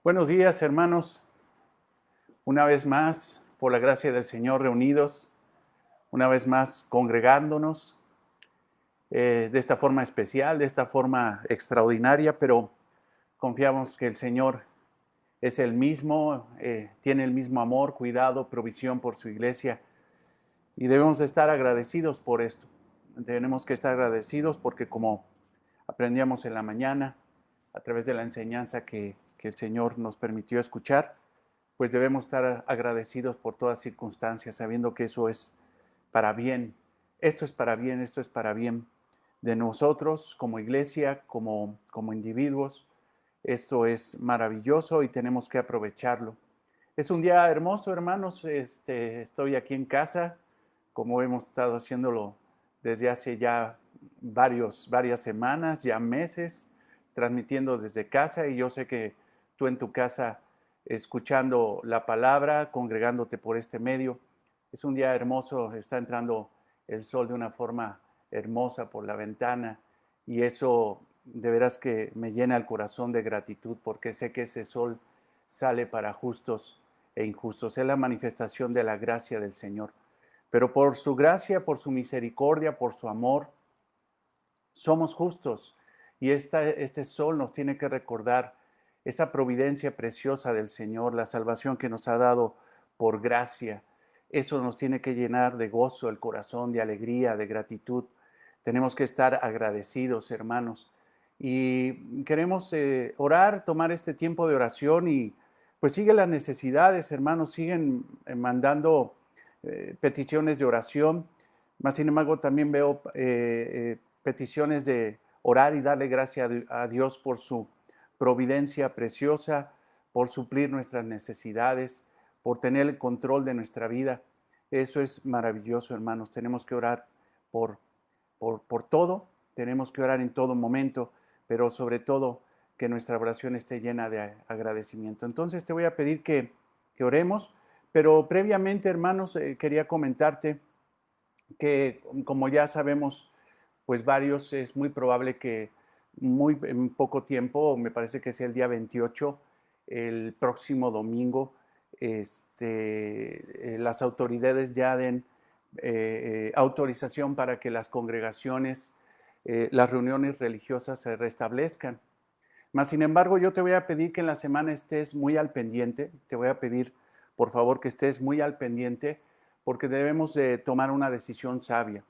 Buenos días, hermanos. Una vez más, por la gracia del Señor, reunidos, una vez más congregándonos de esta forma especial, de esta forma extraordinaria, pero confiamos que el Señor es el mismo, tiene el mismo amor, cuidado, provisión por su iglesia y debemos estar agradecidos por esto. Tenemos que estar agradecidos porque como aprendíamos en la mañana, a través de la enseñanza que el Señor nos permitió escuchar, pues debemos estar agradecidos por todas circunstancias, sabiendo que eso es para bien. Esto es para bien, esto es para bien de nosotros como iglesia, como individuos. Esto es maravilloso y tenemos que aprovecharlo. Es un día hermoso, hermanos. Estoy aquí en casa, como hemos estado haciéndolo desde hace ya varias semanas, ya meses, transmitiendo desde casa, y yo sé que tú en tu casa escuchando la palabra, congregándote por este medio. Es un día hermoso, está entrando el sol de una forma hermosa por la ventana y eso de veras que me llena el corazón de gratitud porque sé que ese sol sale para justos e injustos. Es la manifestación de la gracia del Señor. Pero por su gracia, por su misericordia, por su amor, somos justos. Y este sol nos tiene que recordar esa providencia preciosa del Señor, la salvación que nos ha dado por gracia. Eso nos tiene que llenar de gozo el corazón, de alegría, de gratitud. Tenemos que estar agradecidos, hermanos. Y queremos orar, tomar este tiempo de oración y pues sigue las necesidades, hermanos, siguen mandando peticiones de oración. Más sin embargo, también veo peticiones de orar y darle gracias a Dios por su providencia preciosa, por suplir nuestras necesidades, por tener el control de nuestra vida. Eso es maravilloso, hermanos. Tenemos que orar por, por todo, tenemos que orar en todo momento, pero sobre todo que nuestra oración esté llena de agradecimiento. Entonces te voy a pedir que oremos, pero previamente, hermanos, quería comentarte que como ya sabemos, pues varios, es muy probable que en poco tiempo, me parece que es el día 28, el próximo domingo, las autoridades ya den autorización para que las congregaciones, las reuniones religiosas se restablezcan. Mas, sin embargo, yo te voy a pedir que en la semana estés muy al pendiente, te voy a pedir, por favor, que estés muy al pendiente, porque debemos de tomar una decisión sabia.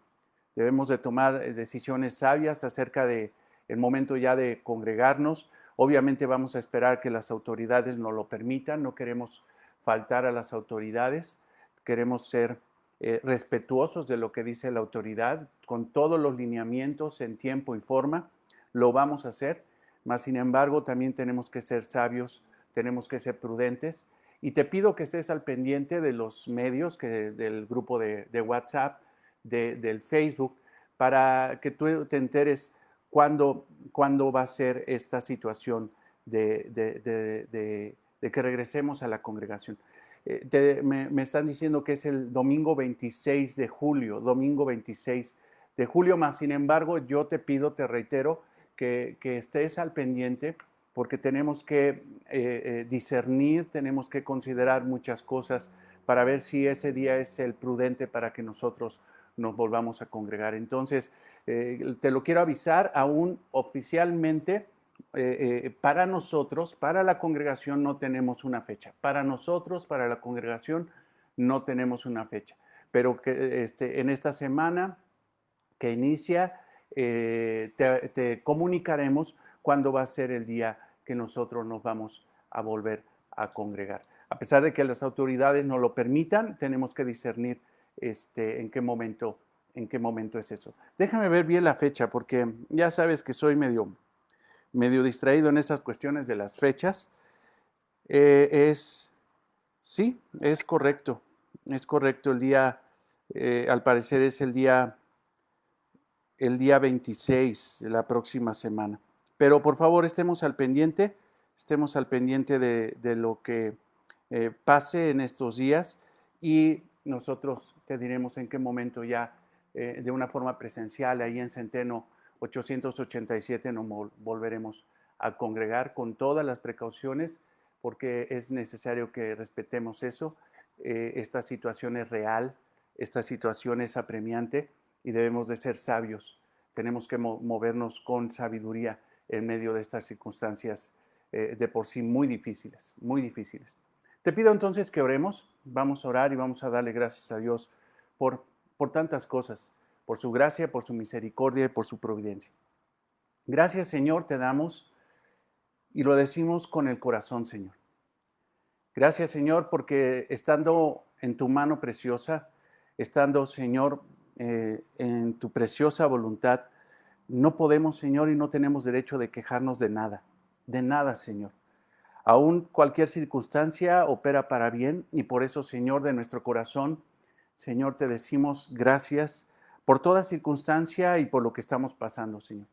Debemos de tomar decisiones sabias acerca de el momento ya de congregarnos. Obviamente vamos a esperar que las autoridades nos lo permitan, no queremos faltar a las autoridades, queremos ser respetuosos de lo que dice la autoridad, con todos los lineamientos en tiempo y forma, lo vamos a hacer, mas sin embargo también tenemos que ser sabios, tenemos que ser prudentes, y te pido que estés al pendiente de los medios, del grupo de WhatsApp, del Facebook, para que tú te enteres cuándo va a ser esta situación de que regresemos a la congregación. Me están diciendo que es el domingo 26 de julio, domingo 26 de julio, más sin embargo yo te pido, te reitero, que estés al pendiente porque tenemos que discernir, tenemos que considerar muchas cosas para ver si ese día es el prudente para que nosotros nos volvamos a congregar. Entonces, te lo quiero avisar, aún oficialmente, para nosotros, para la congregación no tenemos una fecha. Para nosotros, para la congregación, no tenemos una fecha. Pero que en esta semana que inicia, te comunicaremos cuándo va a ser el día que nosotros nos vamos a volver a congregar. A pesar de que las autoridades no lo permitan, tenemos que discernir en qué momento es eso. Déjame ver bien la fecha, porque ya sabes que soy medio distraído en estas cuestiones de las fechas. Sí, es correcto, el día, al parecer es el día 26 de la próxima semana. Pero por favor estemos al pendiente de lo que pase en estos días y nosotros te diremos en qué momento ya de una forma presencial ahí en Centeno 887 nos volveremos a congregar con todas las precauciones porque es necesario que respetemos eso. Esta situación es real, esta situación es apremiante y debemos de ser sabios. Tenemos que movernos con sabiduría en medio de estas circunstancias de por sí muy difíciles, muy difíciles. Te pido entonces que oremos, vamos a orar y vamos a darle gracias a Dios por, por tantas cosas, por su gracia, por su misericordia y por su providencia. Gracias, Señor, te damos y lo decimos con el corazón, Señor. Gracias, Señor, porque estando en tu mano preciosa, estando, Señor, en tu preciosa voluntad, no podemos, Señor, y no tenemos derecho de quejarnos de nada, Señor. Aún cualquier circunstancia opera para bien y por eso, Señor, de nuestro corazón, Señor, te decimos gracias por toda circunstancia y por lo que estamos pasando, Señor.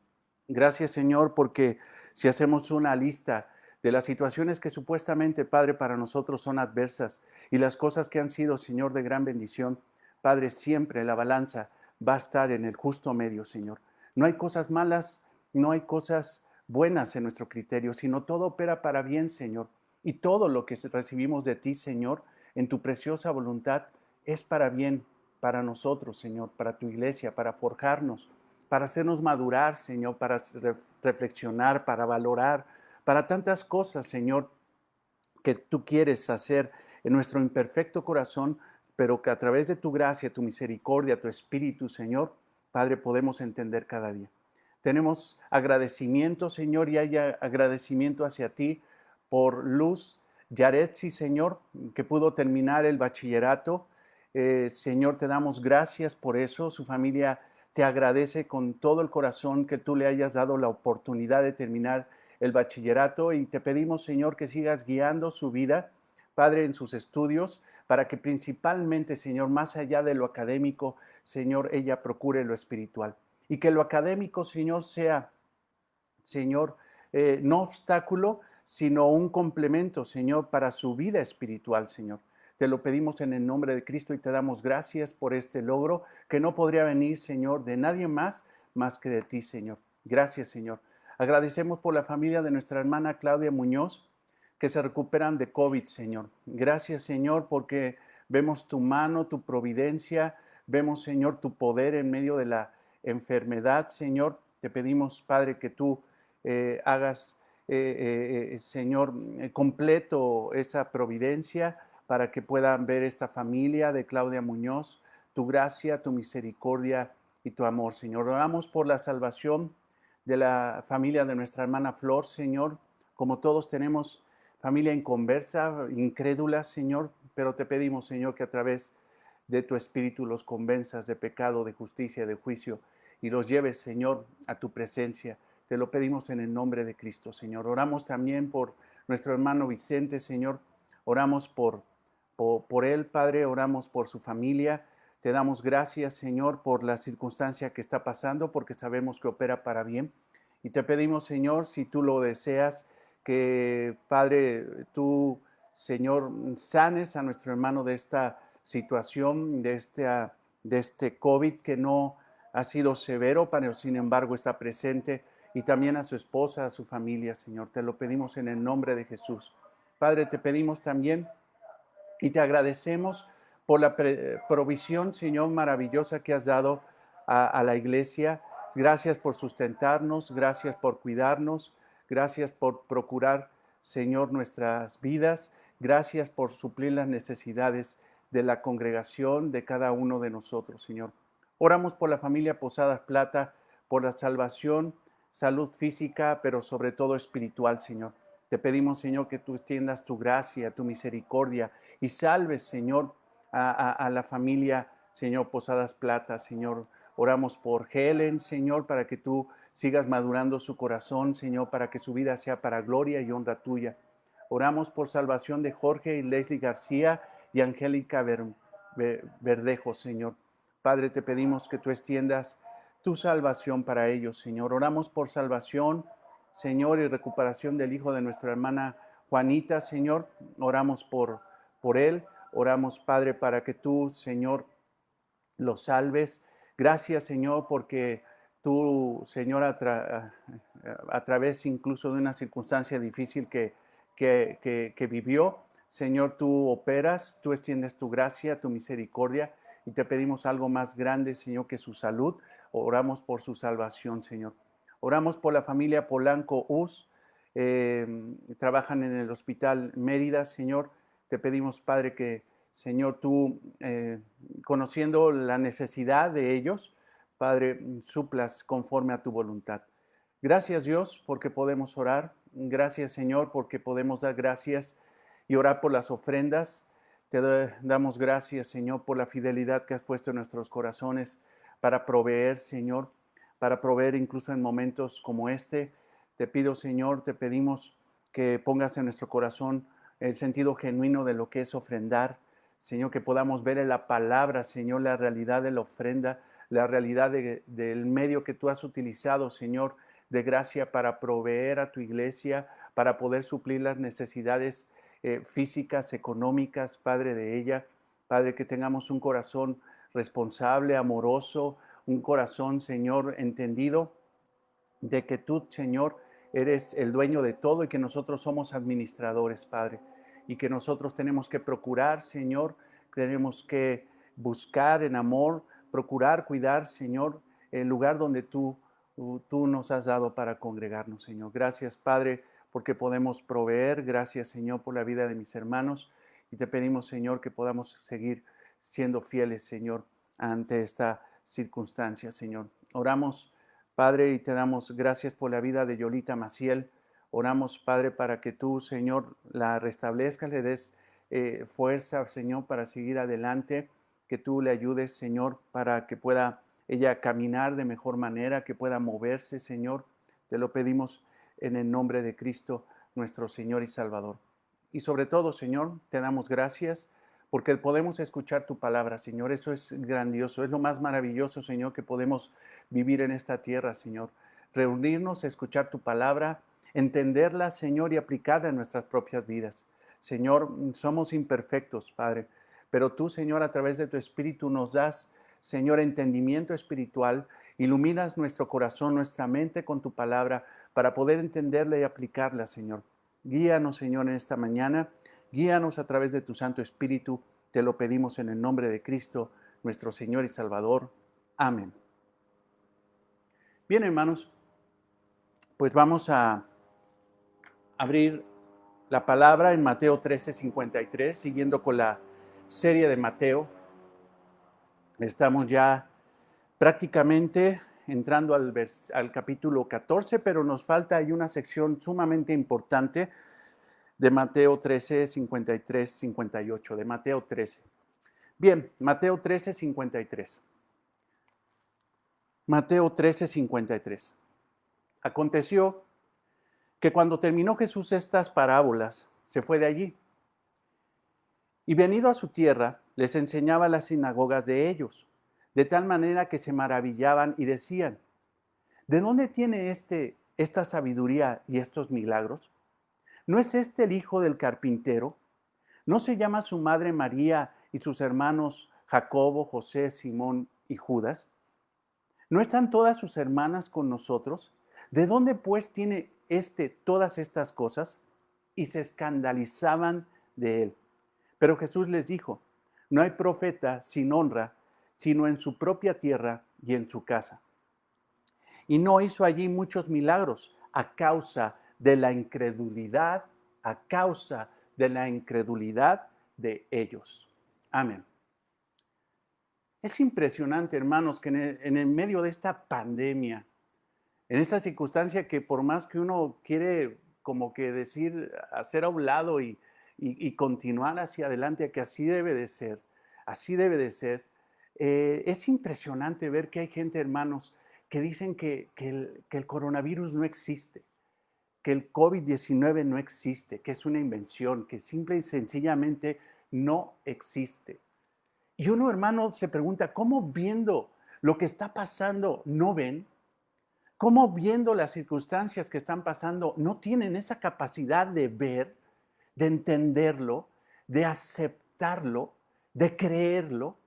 Gracias, Señor, porque si hacemos una lista de las situaciones que supuestamente, Padre, para nosotros son adversas y las cosas que han sido, Señor, de gran bendición, Padre, siempre la balanza va a estar en el justo medio, Señor. No hay cosas malas, no hay cosas buenas en nuestro criterio, sino todo opera para bien, Señor. Y todo lo que recibimos de ti, Señor, en tu preciosa voluntad, es para bien, para nosotros, Señor, para tu iglesia, para forjarnos, para hacernos madurar, Señor, para reflexionar, para valorar, para tantas cosas, Señor, que tú quieres hacer en nuestro imperfecto corazón, pero que a través de tu gracia, tu misericordia, tu espíritu, Señor, Padre, podemos entender cada día. Tenemos agradecimiento, Señor, y hay agradecimiento hacia ti por Luz Yaretsi, Señor, que pudo terminar el bachillerato. Señor, te damos gracias por eso. Su familia te agradece con todo el corazón que tú le hayas dado la oportunidad de terminar el bachillerato y te pedimos, Señor, que sigas guiando su vida, Padre, en sus estudios, para que principalmente, Señor, más allá de lo académico, Señor, ella procure lo espiritual. Y que lo académico, Señor, sea, Señor, no obstáculo, sino un complemento, Señor, para su vida espiritual, Señor. Te lo pedimos en el nombre de Cristo y te damos gracias por este logro que no podría venir, Señor, de nadie más que de ti, Señor. Gracias, Señor. Agradecemos por la familia de nuestra hermana Claudia Muñoz, que se recuperan de COVID, Señor. Gracias, Señor, porque vemos tu mano, tu providencia, vemos, Señor, tu poder en medio de la enfermedad, Señor. Te pedimos, Padre, que tú hagas, Señor, completo esa providencia para que puedan ver esta familia de Claudia Muñoz, tu gracia, tu misericordia y tu amor, Señor. Oramos por la salvación de la familia de nuestra hermana Flor, Señor. Como todos tenemos familia inconversa, incrédula, Señor, pero te pedimos, Señor, que a través de tu Espíritu los convenzas de pecado, de justicia, de juicio y los lleves, Señor, a tu presencia. Te lo pedimos en el nombre de Cristo, Señor. Oramos también por nuestro hermano Vicente, Señor. Oramos por él, Padre. Oramos por su familia. Te damos gracias, Señor, por la circunstancia que está pasando, porque sabemos que opera para bien. Y te pedimos, Señor, si tú lo deseas, que, Padre, tú, Señor, sanes a nuestro hermano de esta situación, de este COVID que no ha sido severo, pero sin embargo está presente, y también a su esposa, a su familia, Señor. Te lo pedimos en el nombre de Jesús. Padre, te pedimos también y te agradecemos por la provisión, Señor, maravillosa que has dado a la iglesia. Gracias por sustentarnos, gracias por cuidarnos, gracias por procurar, Señor, nuestras vidas. Gracias por suplir las necesidades de la congregación, de cada uno de nosotros, Señor. Oramos por la familia Posadas Plata, por la salvación, salud física, pero sobre todo espiritual, Señor. Te pedimos, Señor, que tú extiendas tu gracia, tu misericordia y salves, Señor, a la familia, Señor, Posadas Plata, Señor. Oramos por Helen, Señor, para que tú sigas madurando su corazón, Señor, para que su vida sea para gloria y honra tuya. Oramos por salvación de Jorge y Leslie García y Angélica Verdejo, Señor. Padre, te pedimos que tú extiendas tu salvación para ellos, Señor. Oramos por salvación, Señor, y recuperación del hijo de nuestra hermana Juanita, Señor. Oramos por él. Oramos, Padre, para que tú, Señor, lo salves. Gracias, Señor, porque tú, Señor, a través incluso de una circunstancia difícil que que vivió. Señor, tú operas, tú extiendes tu gracia, tu misericordia, y te pedimos algo más grande, Señor, que su salud. Oramos por su salvación, Señor. Oramos por la familia Polanco Uz, trabajan en el Hospital Mérida, Señor. Te pedimos, Padre, que, Señor, tú, conociendo la necesidad de ellos, Padre, suplas conforme a tu voluntad. Gracias, Dios, porque podemos orar. Gracias, Señor, porque podemos dar gracias y orar por las ofrendas. Te damos gracias, Señor, por la fidelidad que has puesto en nuestros corazones para proveer, Señor, para proveer incluso en momentos como este. Te pido, Señor, te pedimos que pongas en nuestro corazón el sentido genuino de lo que es ofrendar. Señor, que podamos ver en la palabra, Señor, la realidad de la ofrenda, la realidad del medio que tú has utilizado, Señor, de gracia para proveer a tu iglesia, para poder suplir las necesidades físicas, económicas, Padre, de ella. Padre, que tengamos un corazón responsable, amoroso, un corazón, Señor, entendido de que tú, Señor, eres el dueño de todo y que nosotros somos administradores, Padre, y que nosotros tenemos que procurar, Señor, tenemos que buscar en amor, procurar, cuidar, Señor, el lugar donde tú nos has dado para congregarnos, Señor. Gracias, Padre, porque podemos proveer. Gracias, Señor, por la vida de mis hermanos. Y te pedimos, Señor, que podamos seguir siendo fieles, Señor, ante esta circunstancia, Señor. Oramos, Padre, y te damos gracias por la vida de Yolita Maciel. Oramos, Padre, para que tú, Señor, la restablezcas, le des fuerza, Señor, para seguir adelante, que tú le ayudes, Señor, para que pueda ella caminar de mejor manera, que pueda moverse, Señor. Te lo pedimos en el nombre de Cristo, nuestro Señor y Salvador. Y sobre todo, Señor, te damos gracias porque podemos escuchar tu palabra, Señor. Eso es grandioso, es lo más maravilloso, Señor, que podemos vivir en esta tierra, Señor. Reunirnos, escuchar tu palabra, entenderla, Señor, y aplicarla en nuestras propias vidas. Señor, somos imperfectos, Padre, pero tú, Señor, a través de tu Espíritu nos das, Señor, entendimiento espiritual, iluminas nuestro corazón, nuestra mente con tu palabra para poder entenderla y aplicarla, Señor. Guíanos, Señor, en esta mañana. Guíanos a través de tu Santo Espíritu. Te lo pedimos en el nombre de Cristo, nuestro Señor y Salvador. Amén. Bien, hermanos, pues vamos a abrir la palabra en Mateo 13:53, siguiendo con la serie de Mateo. Estamos ya prácticamente entrando al capítulo 14, pero nos falta ahí una sección sumamente importante de Mateo 13, 53, 58, de Mateo 13. Bien, Mateo 13, 53. Mateo 13, 53. Aconteció que cuando terminó Jesús estas parábolas, se fue de allí. Y venido a su tierra, les enseñaba las sinagogas de ellos, de tal manera que se maravillaban y decían, ¿de dónde tiene esta sabiduría y estos milagros? ¿No es este el hijo del carpintero? ¿No se llama su madre María y sus hermanos Jacobo, José, Simón y Judas? ¿No están todas sus hermanas con nosotros? ¿De dónde pues tiene todas estas cosas? Y se escandalizaban de él. Pero Jesús les dijo, no hay profeta sin honra, sino en su propia tierra y en su casa. Y no hizo allí muchos milagros a causa de la incredulidad, a causa de la incredulidad de ellos. Amén. Es impresionante, hermanos, que en el medio de esta pandemia, en esta circunstancia que por más que uno quiere como que decir, hacer a un lado y continuar hacia adelante, que así debe de ser, es impresionante ver que hay gente, hermanos, que dicen que el coronavirus no existe, que el COVID-19 no existe, que es una invención, que simple y sencillamente no existe. Y uno, hermano, se pregunta, ¿cómo viendo lo que está pasando no ven? ¿Cómo viendo las circunstancias que están pasando no tienen esa capacidad de ver, de entenderlo, de aceptarlo, de creerlo?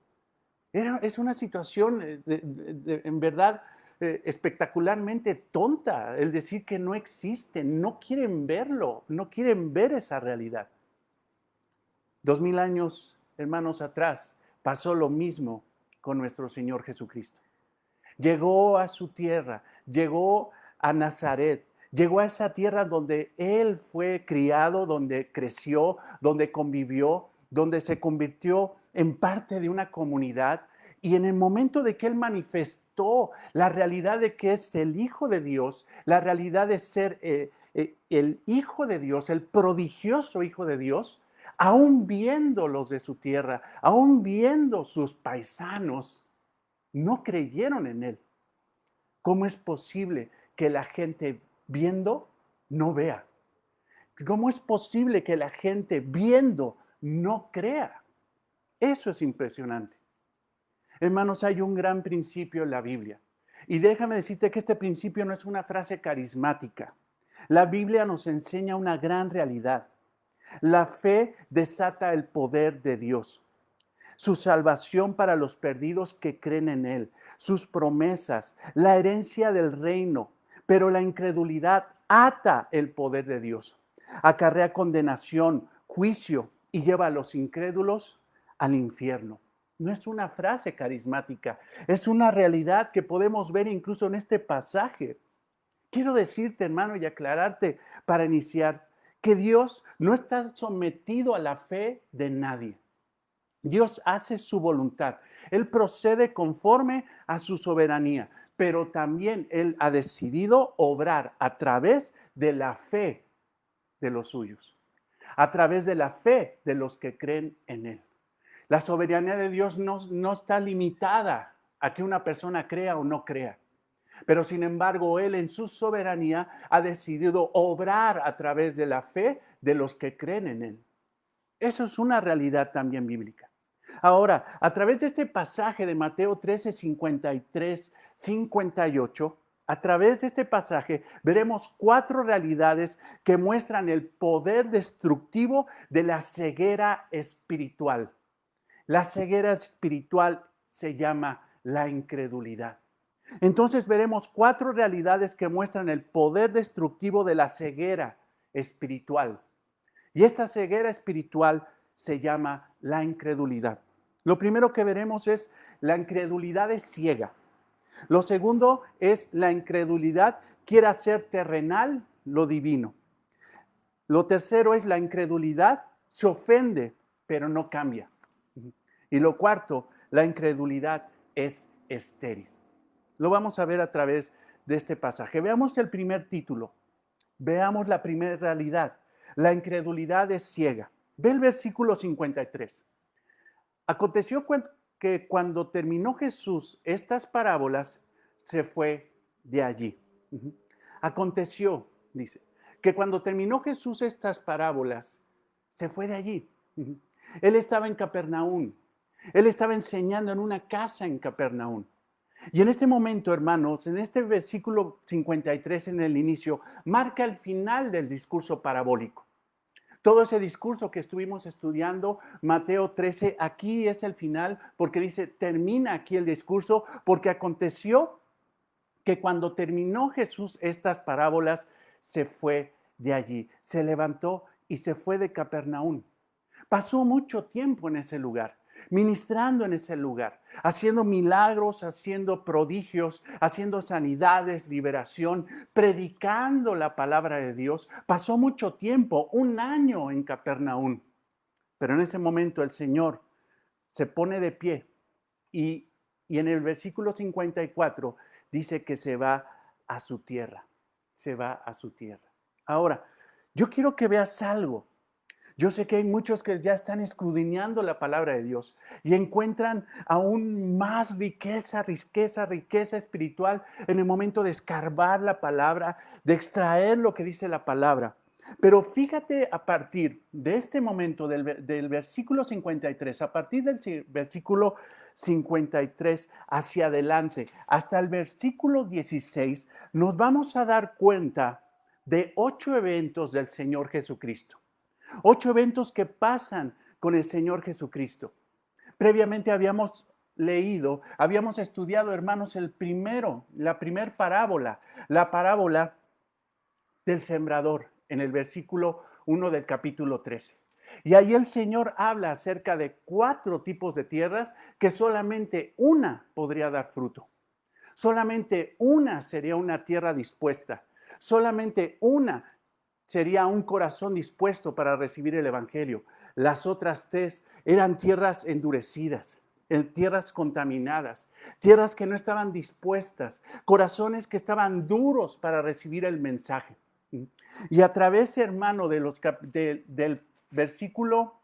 Es una situación en verdad espectacularmente tonta el decir que no existe, no quieren verlo, no quieren ver esa realidad. 2000 años, hermanos, atrás, pasó lo mismo con nuestro Señor Jesucristo. Llegó a su tierra, llegó a Nazaret, llegó a esa tierra donde Él fue criado, donde creció, donde convivió, donde se convirtió en parte de una comunidad. Y en el momento de que Él manifestó la realidad de que es el Hijo de Dios, la realidad de ser el Hijo de Dios, el prodigioso Hijo de Dios, aún viendo los de su tierra, aún viendo sus paisanos, no creyeron en Él. ¿Cómo es posible que la gente viendo no vea? ¿Cómo es posible que la gente viendo no crea? Eso es impresionante. Hermanos, hay un gran principio en la Biblia. Y déjame decirte que este principio no es una frase carismática. La Biblia nos enseña una gran realidad. La fe desata el poder de Dios, su salvación para los perdidos que creen en Él, sus promesas, la herencia del reino, pero la incredulidad ata el poder de Dios, acarrea condenación, juicio y lleva a los incrédulos al infierno. No es una frase carismática, es una realidad que podemos ver incluso en este pasaje. Quiero decirte, hermano, y aclararte para iniciar, que Dios no está sometido a la fe de nadie. Dios hace su voluntad. Él procede conforme a su soberanía, pero también Él ha decidido obrar a través de la fe de los suyos, a través de la fe de los que creen en Él. La soberanía de Dios no está limitada a que una persona crea o no crea. Pero sin embargo, Él en su soberanía ha decidido obrar a través de la fe de los que creen en Él. Eso es una realidad también bíblica. Ahora, a través de este pasaje de Mateo 13, 53, 58, a través de este pasaje veremos 4 realidades que muestran el poder destructivo de la ceguera espiritual. La ceguera espiritual se llama la incredulidad. Entonces veremos 4 realidades que muestran el poder destructivo de la ceguera espiritual. Y esta ceguera espiritual se llama la incredulidad. Lo primero que veremos es la incredulidad es ciega. Lo segundo es la incredulidad quiere hacer terrenal lo divino. Lo tercero es la incredulidad se ofende, pero no cambia. Y lo cuarto, la incredulidad es estéril. Lo vamos a ver a través de este pasaje. Veamos el primer título. Veamos la primera realidad. La incredulidad es ciega. Ve el versículo 53. Aconteció que cuando terminó Jesús estas parábolas, se fue de allí. Aconteció, dice, que cuando terminó Jesús estas parábolas, se fue de allí. Él estaba en Capernaum. Él estaba enseñando en una casa en Capernaum. Y en este momento, hermanos, en este versículo 53 en el inicio, marca el final del discurso parabólico. Todo ese discurso que estuvimos estudiando, Mateo 13, aquí es el final, porque dice, termina aquí el discurso, porque aconteció que cuando terminó Jesús estas parábolas, se fue de allí, se levantó y se fue de Capernaum. Pasó mucho tiempo en ese lugar, ministrando en ese lugar, haciendo milagros, haciendo prodigios, haciendo sanidades, liberación, predicando la palabra de Dios. Pasó mucho tiempo, 1 año en Capernaum. Pero en ese momento el Señor se pone de pie y en el versículo 54 dice que se va a su tierra, se va a su tierra. Ahora, yo quiero que veas algo. Yo sé que hay muchos que ya están escudriñando la palabra de Dios y encuentran aún más riqueza espiritual en el momento de escarbar la palabra, de extraer lo que dice la palabra. Pero fíjate a partir de este momento del versículo 53, a partir del versículo 53 hacia adelante, hasta el versículo 16, nos vamos a dar cuenta de 8 eventos del Señor Jesucristo. 8 eventos que pasan con el Señor Jesucristo. Previamente habíamos leído, habíamos estudiado, hermanos, la primer parábola, la parábola del sembrador, en el versículo 1 del capítulo 13. Y ahí el Señor habla acerca de 4 tipos de tierras que solamente una podría dar fruto. Solamente una sería una tierra dispuesta. Solamente una sería un corazón dispuesto para recibir el Evangelio. Las otras 3 eran tierras endurecidas, tierras contaminadas, tierras que no estaban dispuestas, corazones que estaban duros para recibir el mensaje. Y a través, hermano, del versículo,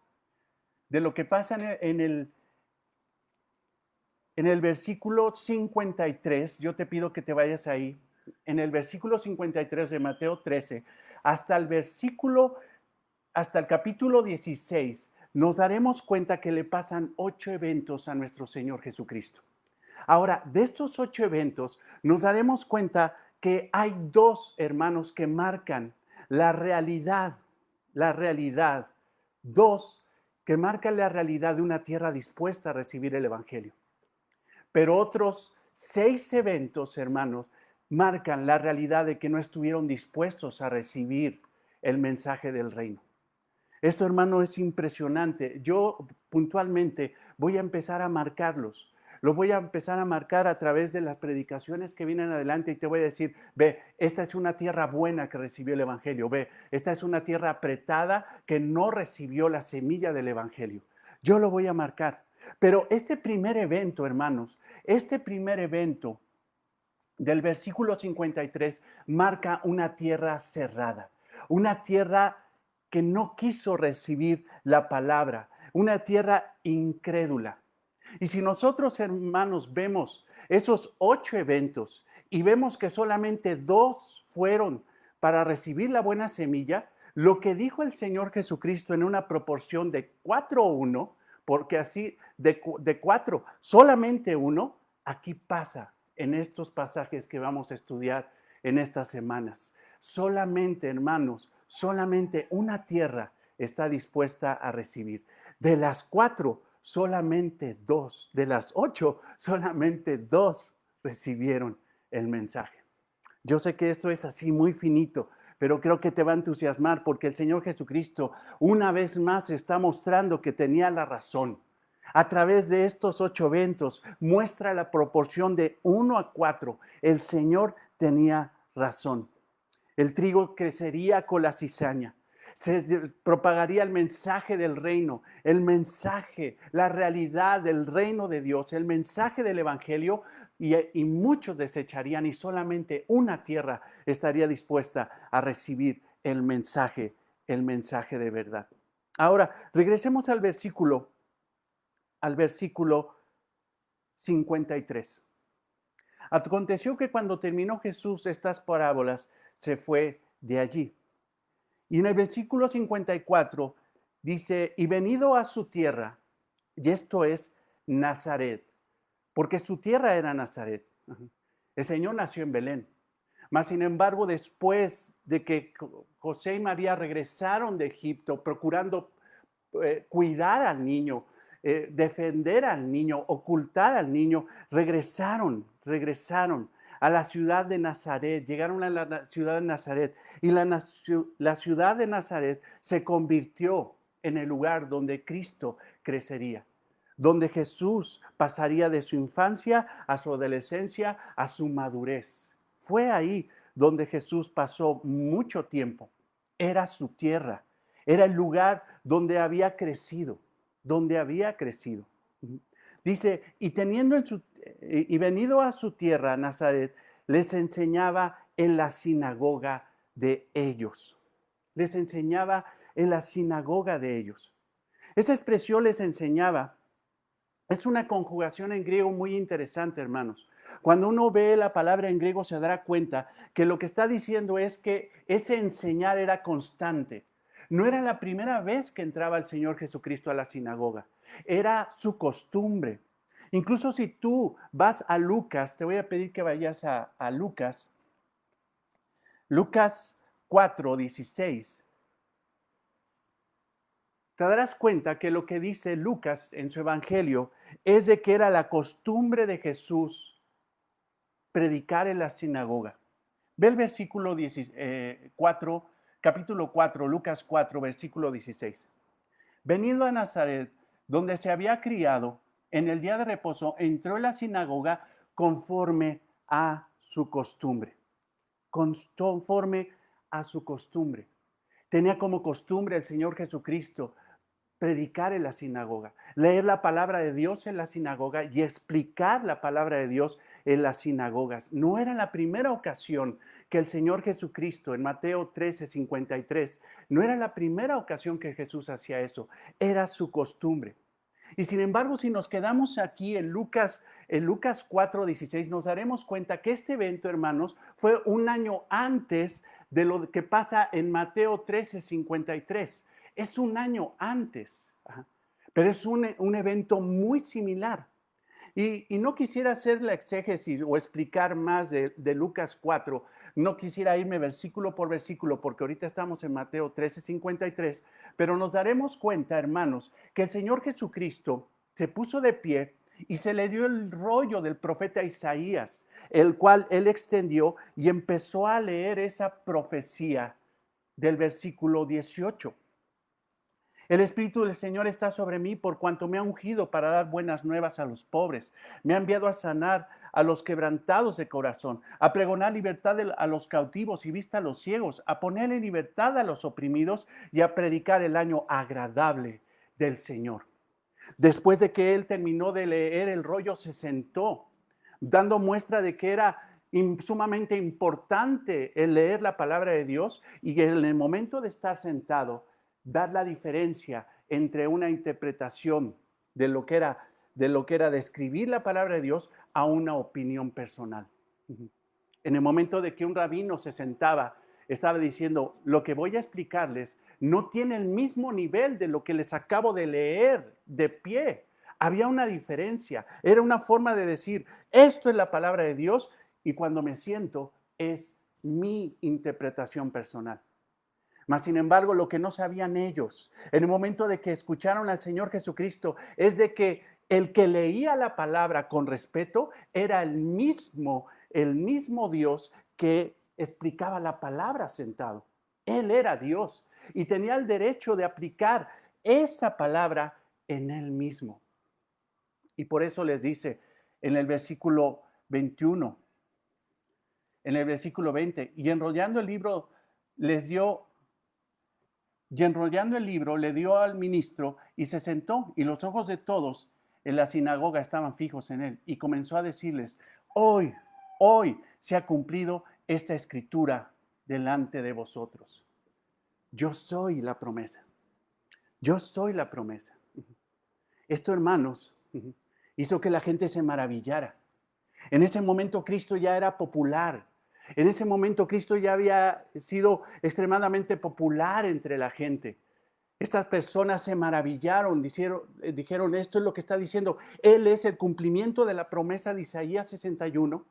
de lo que pasa en el versículo 53, yo te pido que te vayas ahí, en el versículo 53 de Mateo 13, hasta el capítulo 16, nos daremos cuenta que le pasan 8 eventos a nuestro Señor Jesucristo. Ahora, de estos 8 eventos, nos daremos cuenta que hay 2 hermanos que marcan la realidad, 2 que marcan la realidad de una tierra dispuesta a recibir el Evangelio. Pero otros 6 eventos, hermanos, marcan la realidad de que no estuvieron dispuestos a recibir el mensaje del reino. Esto, hermano, es impresionante. Yo puntualmente voy a empezar a marcarlos. Lo voy a empezar a marcar a través de las predicaciones que vienen adelante y te voy a decir, ve, esta es una tierra buena que recibió el Evangelio. Ve, esta es una tierra apretada que no recibió la semilla del Evangelio. Yo lo voy a marcar. Pero este primer evento, hermanos, este primer evento del versículo 53 marca una tierra cerrada, una tierra que no quiso recibir la palabra, una tierra incrédula. Y si nosotros, hermanos, vemos esos 8 eventos y vemos que solamente 2 fueron para recibir la buena semilla, lo que dijo el Señor Jesucristo en una proporción de 4-1, porque así de 4, solamente 1, aquí pasa en estos pasajes que vamos a estudiar en estas semanas. Solamente, hermanos, solamente una tierra está dispuesta a recibir. De las 4, solamente 2. De las 8, solamente 2 recibieron el mensaje. Yo sé que esto es así muy finito, pero creo que te va a entusiasmar porque el Señor Jesucristo una vez más está mostrando que tenía la razón. A través de estos 8 eventos muestra la proporción de 1-4. El Señor tenía razón. El trigo crecería con la cizaña. Se propagaría el mensaje del reino, el mensaje, la realidad del reino de Dios, el mensaje del Evangelio, y muchos desecharían y solamente una tierra estaría dispuesta a recibir el mensaje de verdad. Ahora, regresemos al versículo 53. Aconteció que cuando terminó Jesús estas parábolas, se fue de allí. Y en el versículo 54 dice, y venido a su tierra, y esto es Nazaret, porque su tierra era Nazaret. El Señor nació en Belén. Mas, sin embargo, después de que José y María regresaron de Egipto, procurando cuidar al niño, defender al niño, ocultar al niño, regresaron a la ciudad de Nazaret, llegaron a la ciudad de Nazaret y la ciudad de Nazaret se convirtió en el lugar donde Cristo crecería, donde Jesús pasaría de su infancia a su adolescencia a su madurez. Fue ahí donde Jesús pasó mucho tiempo. Era su tierra, era el lugar donde había crecido, Dice, y venido a su tierra, Nazaret, les enseñaba en la sinagoga de ellos. Les enseñaba en la sinagoga de ellos. Esa expresión les enseñaba es una conjugación en griego muy interesante, hermanos. Cuando uno ve la palabra en griego se dará cuenta que lo que está diciendo es que ese enseñar era constante. No era la primera vez que entraba el Señor Jesucristo a la sinagoga. Era su costumbre. Incluso si tú vas a Lucas, te voy a pedir que vayas a Lucas. Lucas 4:16. te darás cuenta que lo que dice Lucas en su evangelio es de que era la costumbre de Jesús predicar en la sinagoga. Ve el versículo 4, capítulo 4, Lucas 4, versículo 16. Veniendo a Nazaret, donde se había criado, en el día de reposo entró en la sinagoga conforme a su costumbre. Conforme a su costumbre. Tenía como costumbre el Señor Jesucristo predicar en la sinagoga, leer la palabra de Dios en la sinagoga y explicar la palabra de Dios en las sinagogas. No era la primera ocasión que el Señor Jesucristo, en Mateo 13:53, no era la primera ocasión que Jesús hacía eso, era su costumbre. Y sin embargo, si nos quedamos aquí en Lucas 4:16, nos daremos cuenta que este evento, hermanos, fue un año antes de lo que pasa en Mateo 13:53. Es un año antes, pero es un evento muy similar. Y no quisiera hacer la exégesis o explicar más de Lucas 4, no quisiera irme versículo por versículo, porque ahorita estamos en Mateo 13:53, pero nos daremos cuenta, hermanos, que el Señor Jesucristo se puso de pie y se le dio el rollo del profeta Isaías, el cual él extendió y empezó a leer esa profecía del versículo 18. El Espíritu del Señor está sobre mí por cuanto me ha ungido para dar buenas nuevas a los pobres. Me ha enviado a sanar a los quebrantados de corazón, a pregonar libertad a los cautivos y vista a los ciegos, a poner en libertad a los oprimidos y a predicar el año agradable del Señor. Después de que él terminó de leer el rollo, se sentó, dando muestra de que era sumamente importante el leer la palabra de Dios y en el momento de estar sentado, dar la diferencia entre una interpretación de lo que era describir la palabra de Dios a una opinión personal. En el momento de que un rabino se sentaba, estaba diciendo, lo que voy a explicarles no tiene el mismo nivel de lo que les acabo de leer de pie. Había una diferencia, era una forma de decir, esto es la palabra de Dios y cuando me siento es mi interpretación personal. Mas, sin embargo, lo que no sabían ellos, en el momento de que escucharon al Señor Jesucristo, es de que el que leía la palabra con respeto era el mismo Dios que explicaba la palabra sentado. Él era Dios y tenía el derecho de aplicar esa palabra en él mismo. Y por eso les dice en el versículo 21, en el versículo 20, y enrollando el libro le dio al ministro y se sentó, y los ojos de todos en la sinagoga estaban fijos en él, y comenzó a decirles, hoy se ha cumplido esta escritura delante de vosotros. Yo soy la promesa. Yo soy la promesa. Esto, hermanos, hizo que la gente se maravillara. En ese momento Cristo ya era popular. En ese momento Cristo ya había sido extremadamente popular entre la gente. Estas personas se maravillaron, dijeron, esto es lo que está diciendo. Él es el cumplimiento de la promesa de Isaías 61.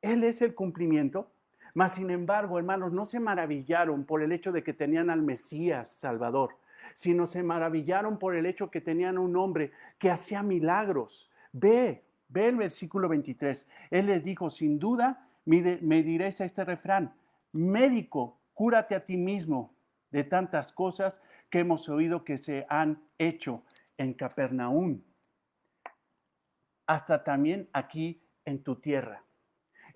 Él es el cumplimiento. Mas, sin embargo, hermanos, no se maravillaron por el hecho de que tenían al Mesías Salvador, sino se maravillaron por el hecho que tenían un hombre que hacía milagros. Ve el versículo 23. Él les dijo, sin duda me diréis a este refrán, médico, cúrate a ti mismo de tantas cosas que hemos oído que se han hecho en Capernaum, hasta también aquí en tu tierra.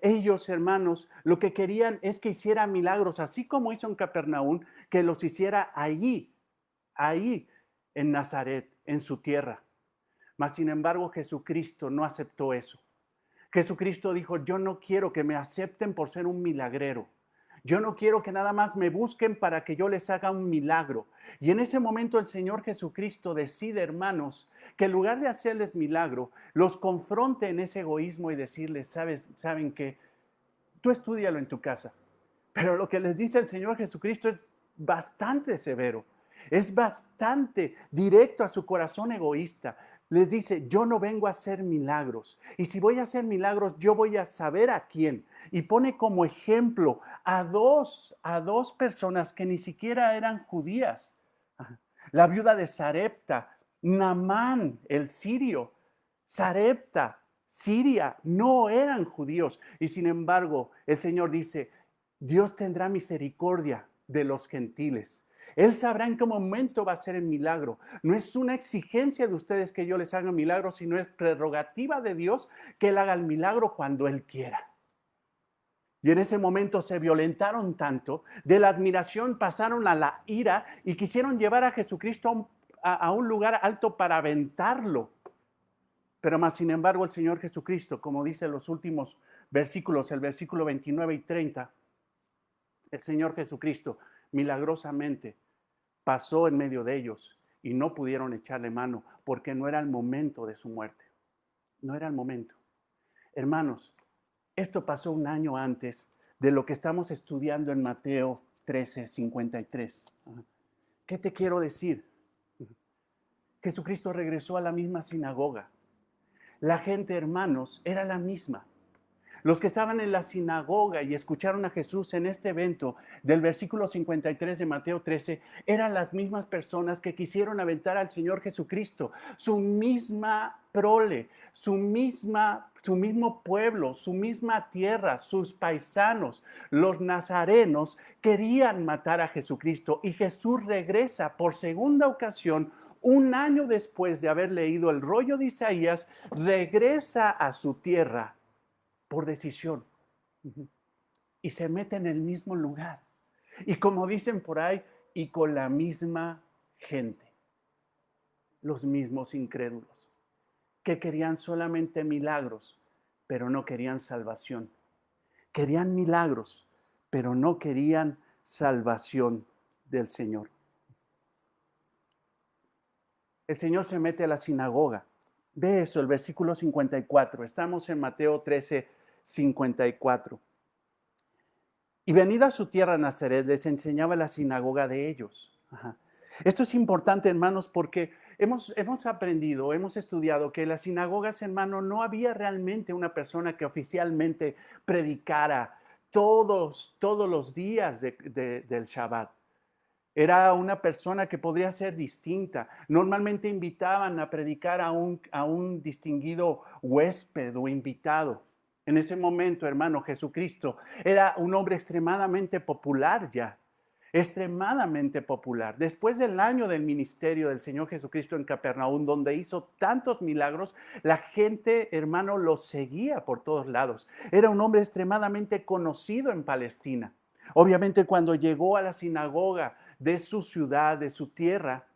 Ellos, hermanos, lo que querían es que hiciera milagros, así como hizo en Capernaum, que los hiciera ahí en Nazaret, en su tierra. Mas, sin embargo, Jesucristo no aceptó eso. Jesucristo dijo, yo no quiero que me acepten por ser un milagrero. Yo no quiero que nada más me busquen para que yo les haga un milagro. Y en ese momento el Señor Jesucristo decide, hermanos, que en lugar de hacerles milagro, los confronte en ese egoísmo y decirles, ¿saben qué? Tú estúdialo en tu casa. Pero lo que les dice el Señor Jesucristo es bastante severo. Es bastante directo a su corazón egoísta. Les dice, yo no vengo a hacer milagros. Y si voy a hacer milagros, yo voy a saber a quién. Y pone como ejemplo a dos personas que ni siquiera eran judías. la viuda de Sarepta, Naamán, el sirio, Sarepta, Siria, no eran judíos. Y sin embargo, el Señor dice, Dios tendrá misericordia de los gentiles. Él sabrá en qué momento va a ser el milagro. No es una exigencia de ustedes que yo les haga milagros, sino es prerrogativa de Dios que Él haga el milagro cuando Él quiera. Y en ese momento se violentaron tanto, de la admiración pasaron a la ira y quisieron llevar a Jesucristo a un lugar alto para aventarlo. Pero más sin embargo el Señor Jesucristo, como dice en los últimos versículos, el versículo 29 y 30, el Señor Jesucristo milagrosamente pasó en medio de ellos y no pudieron echarle mano porque no era el momento de su muerte. No era el momento. Hermanos, esto pasó un año antes de lo que estamos estudiando en Mateo 13:53. ¿Qué te quiero decir? Jesucristo regresó a la misma sinagoga. La gente, hermanos, era la misma. Los que estaban en la sinagoga y escucharon a Jesús en este evento del versículo 53 de Mateo 13, eran las mismas personas que quisieron aventar al Señor Jesucristo, su misma prole, su mismo pueblo, su misma tierra, sus paisanos, los nazarenos, querían matar a Jesucristo. Y Jesús regresa por segunda ocasión. Un año después de haber leído el rollo de Isaías, regresa a su tierra por decisión y se mete en el mismo lugar. Y como dicen por ahí, y con la misma gente, los mismos incrédulos, que querían solamente milagros, pero no querían salvación. Querían milagros, pero no querían salvación del Señor. El Señor se mete a la sinagoga. Ve eso, el versículo 54. Estamos en Mateo 13:54. Y venida a su tierra Nazaret, les enseñaba la sinagoga de ellos. Esto es importante, hermanos, porque hemos aprendido, hemos estudiado que en las sinagogas, hermano, no había realmente una persona que oficialmente predicara todos los días del Shabbat. Era una persona que podría ser distinta. Normalmente invitaban a predicar a un distinguido huésped o invitado. En ese momento, hermano, Jesucristo era un hombre extremadamente popular ya, extremadamente popular. Después del año del ministerio del Señor Jesucristo en Capernaum, donde hizo tantos milagros, la gente, hermano, lo seguía por todos lados. Era un hombre extremadamente conocido en Palestina. Obviamente, cuando llegó a la sinagoga de su ciudad, de su tierra,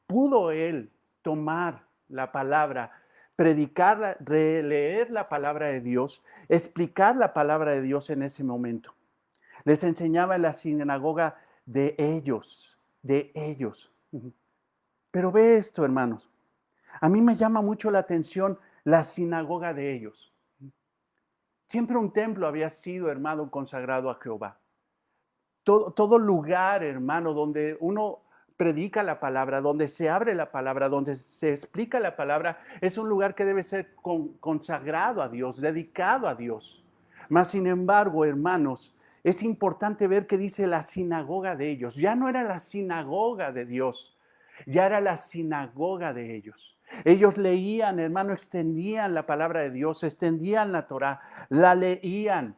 pudo él tomar la palabra, predicarla, releer la palabra de Dios, explicar la palabra de Dios en ese momento. Les enseñaba en la sinagoga de ellos, de ellos. Pero ve esto, hermanos. A mí me llama mucho la atención la sinagoga de ellos. Siempre un templo había sido, hermano, consagrado a Jehová. Todo lugar, hermano, donde uno predica la palabra, donde se abre la palabra, donde se explica la palabra, es un lugar que debe ser consagrado a Dios, dedicado a Dios. Mas, sin embargo, hermanos, es importante ver que dice la sinagoga de ellos. Ya no era la sinagoga de Dios, ya era la sinagoga de ellos. Ellos leían, hermano, extendían la palabra de Dios, extendían la Torá, la leían.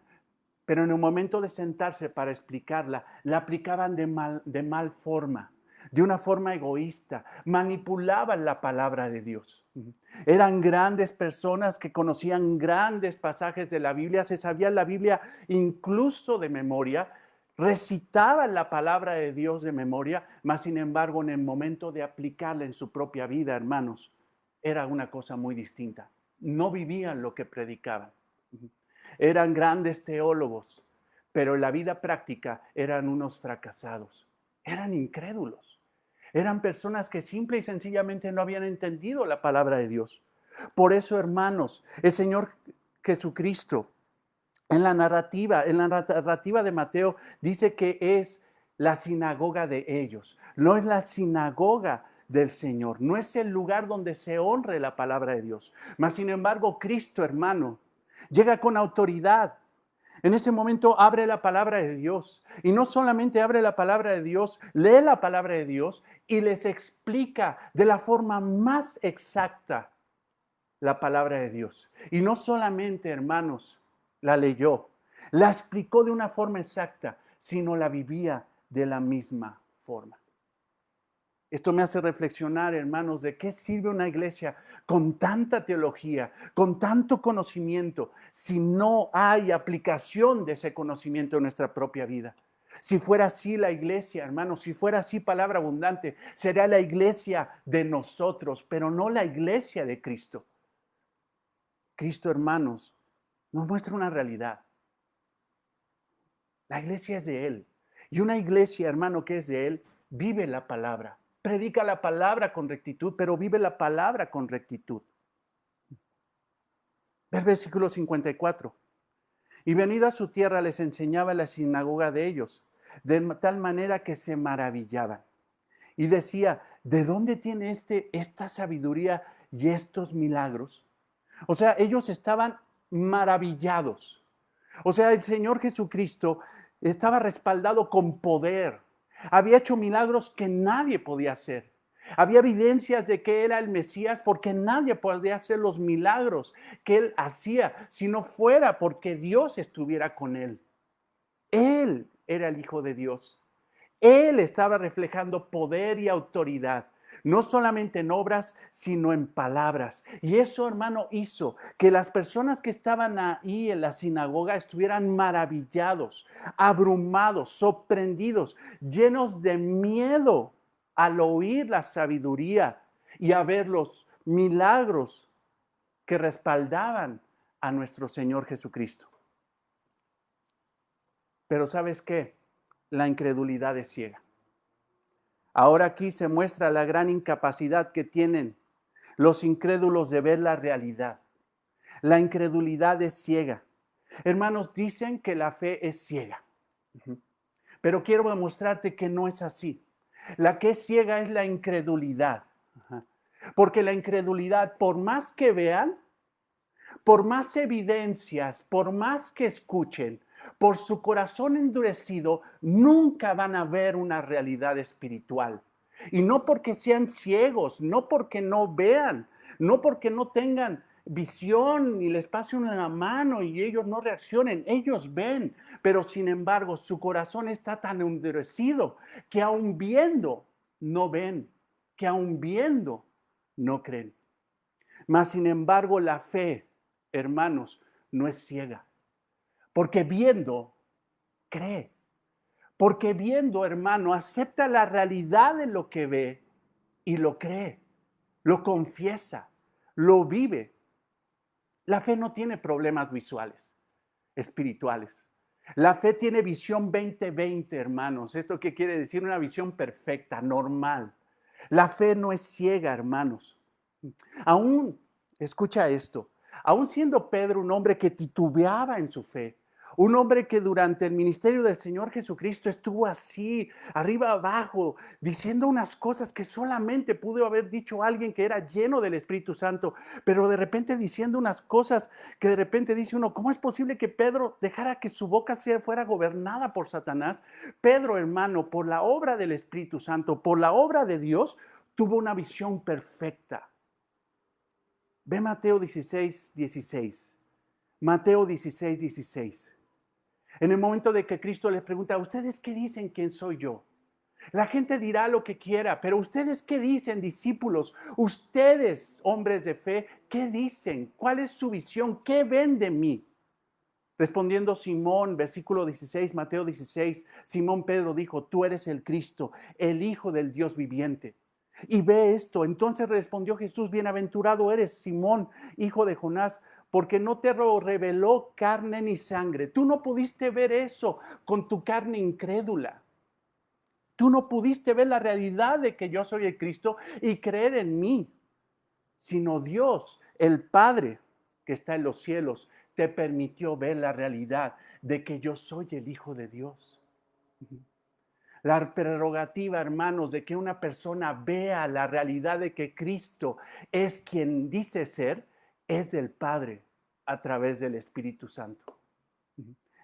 Pero en el momento de sentarse para explicarla, la aplicaban de mal forma, de una forma egoísta, manipulaban la palabra de Dios. Eran grandes personas que conocían grandes pasajes de la Biblia, se sabían la Biblia incluso de memoria, recitaban la palabra de Dios de memoria, mas sin embargo en el momento de aplicarla en su propia vida, hermanos, era una cosa muy distinta. No vivían lo que predicaban. Eran grandes teólogos, pero en la vida práctica eran unos fracasados. Eran incrédulos. Eran personas que simple y sencillamente no habían entendido la palabra de Dios. Por eso, hermanos, el Señor Jesucristo, en la narrativa de Mateo, dice que es la sinagoga de ellos. No es la sinagoga del Señor. No es el lugar donde se honre la palabra de Dios. Mas, sin embargo, Cristo, hermano, llega con autoridad, En ese momento abre la palabra de Dios. Y no solamente abre la palabra de Dios, lee la palabra de Dios y les explica de la forma más exacta la palabra de Dios. Y no solamente, hermanos, la leyó, la explicó de una forma exacta, sino la vivía de la misma forma. Esto me hace reflexionar, hermanos, de qué sirve una iglesia con tanta teología, con tanto conocimiento, si no hay aplicación de ese conocimiento en nuestra propia vida. Si fuera así la iglesia, hermanos, si fuera así palabra abundante, sería la iglesia de nosotros, pero no la iglesia de Cristo. Cristo, hermanos, nos muestra una realidad. La iglesia es de Él. Y una iglesia, hermano, que es de Él, vive la palabra. Predica la palabra con rectitud, pero vive la palabra con rectitud. El versículo 54. Y venido a su tierra les enseñaba en la sinagoga de ellos, de tal manera que se maravillaban. Y decía, ¿de dónde tiene esta sabiduría y estos milagros? O sea, ellos estaban maravillados. O sea, el Señor Jesucristo estaba respaldado con poder. Había hecho milagros que nadie podía hacer. Había evidencias de que era el Mesías porque nadie podía hacer los milagros que él hacía si no fuera porque Dios estuviera con él. Él era el Hijo de Dios. Él estaba reflejando poder y autoridad, no solamente en obras, sino en palabras. Y eso, hermano, hizo que las personas que estaban ahí en la sinagoga estuvieran maravillados, abrumados, sorprendidos, llenos de miedo al oír la sabiduría y a ver los milagros que respaldaban a nuestro Señor Jesucristo. Pero ¿sabes qué? La incredulidad es ciega. Ahora aquí se muestra la gran incapacidad que tienen los incrédulos de ver la realidad. La incredulidad es ciega. Hermanos, dicen que la fe es ciega. Pero quiero demostrarte que no es así. La que es ciega es la incredulidad. Porque la incredulidad, por más que vean, por más evidencias, por más que escuchen, por su corazón endurecido, nunca van a ver una realidad espiritual. Y no porque sean ciegos, no porque no vean, no porque no tengan visión y les pase una mano y ellos no reaccionen, ellos ven, pero sin embargo su corazón está tan endurecido que aun viendo no ven, que aun viendo no creen. Mas sin embargo la fe, hermanos, no es ciega, porque viendo, cree. Porque viendo, hermano, acepta la realidad de lo que ve y lo cree, lo confiesa, lo vive. La fe no tiene problemas visuales, espirituales. La fe tiene visión 20/20, hermanos. ¿Esto qué quiere decir? Una visión perfecta, normal. La fe no es ciega, hermanos. Aún, escucha esto, aún siendo Pedro un hombre que titubeaba en su fe, un hombre que durante el ministerio del Señor Jesucristo estuvo así, arriba abajo, diciendo unas cosas que solamente pudo haber dicho alguien que era lleno del Espíritu Santo, pero de repente diciendo unas cosas que de repente dice uno, ¿cómo es posible que Pedro dejara que su boca fuera gobernada por Satanás? Pedro, hermano, por la obra del Espíritu Santo, por la obra de Dios, tuvo una visión perfecta. Ve Mateo 16:16. Mateo 16:16. En el momento de que Cristo les pregunta, ¿ustedes qué dicen quién soy yo? La gente dirá lo que quiera, pero ¿ustedes qué dicen, discípulos? Ustedes, hombres de fe, ¿qué dicen? ¿Cuál es su visión? ¿Qué ven de mí? Respondiendo Simón, versículo 16, Mateo 16, Simón Pedro dijo, tú eres el Cristo, el Hijo del Dios viviente. Y ve esto, entonces respondió Jesús, bienaventurado eres Simón, hijo de Jonás, porque no te lo reveló carne ni sangre. Tú no pudiste ver eso con tu carne incrédula. Tú no pudiste ver la realidad de que yo soy el Cristo y creer en mí, sino Dios, el Padre que está en los cielos, te permitió ver la realidad de que yo soy el Hijo de Dios. La prerrogativa, hermanos, de que una persona vea la realidad de que Cristo es quien dice ser, es del Padre a través del Espíritu Santo.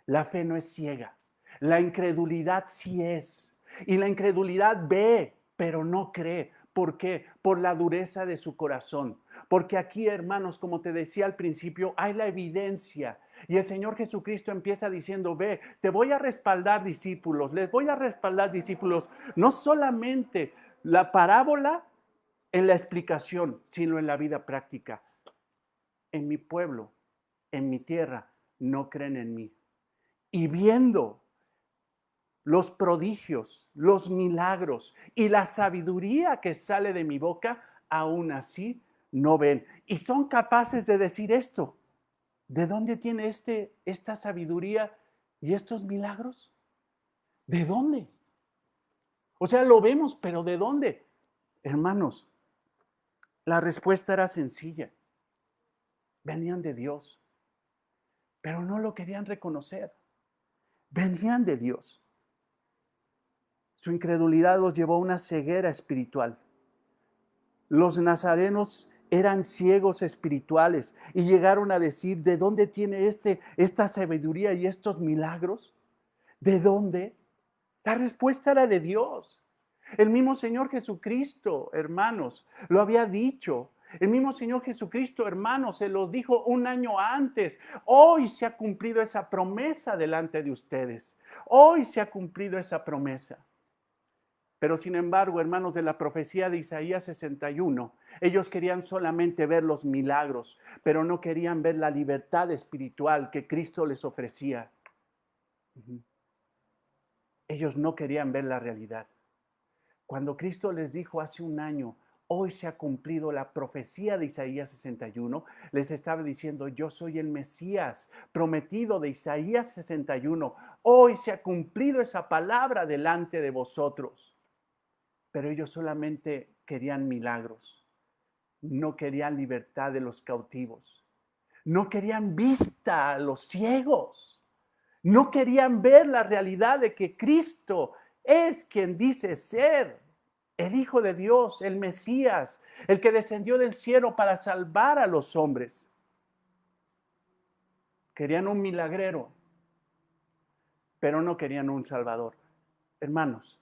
La fe no es ciega. La incredulidad sí es. Y la incredulidad ve, pero no cree. ¿Por qué? Por la dureza de su corazón. Porque aquí, hermanos, como te decía al principio, hay la evidencia. Y el Señor Jesucristo empieza diciendo, ve, te voy a respaldar discípulos, les voy a respaldar discípulos. No solamente la parábola en la explicación, sino en la vida práctica. En mi pueblo, en mi tierra, no creen en mí. Y viendo los prodigios, los milagros y la sabiduría que sale de mi boca, aún así no ven. Y son capaces de decir esto. ¿De dónde tiene esta sabiduría y estos milagros? ¿De dónde? O sea, lo vemos, pero ¿de dónde? Hermanos, la respuesta era sencilla. Venían de Dios, pero no lo querían reconocer. Venían de Dios. Su incredulidad los llevó a una ceguera espiritual. Los nazarenos eran ciegos espirituales y llegaron a decir, ¿de dónde tiene esta sabiduría y estos milagros? ¿De dónde? La respuesta era de Dios. El mismo Señor Jesucristo, hermanos, lo había dicho. El mismo Señor Jesucristo, hermanos, se los dijo un año antes. Hoy se ha cumplido esa promesa delante de ustedes. Hoy se ha cumplido esa promesa. Pero sin embargo, hermanos, de la profecía de Isaías 61, ellos querían solamente ver los milagros, pero no querían ver la libertad espiritual que Cristo les ofrecía. Ellos no querían ver la realidad. Cuando Cristo les dijo hace un año, hoy se ha cumplido la profecía de Isaías 61, les estaba diciendo, yo soy el Mesías prometido de Isaías 61. Hoy se ha cumplido esa palabra delante de vosotros. Pero ellos solamente querían milagros, no querían libertad de los cautivos, no querían vista a los ciegos, no querían ver la realidad de que Cristo es quien dice ser el Hijo de Dios, el Mesías, el que descendió del cielo para salvar a los hombres. Querían un milagrero, pero no querían un Salvador. Hermanos,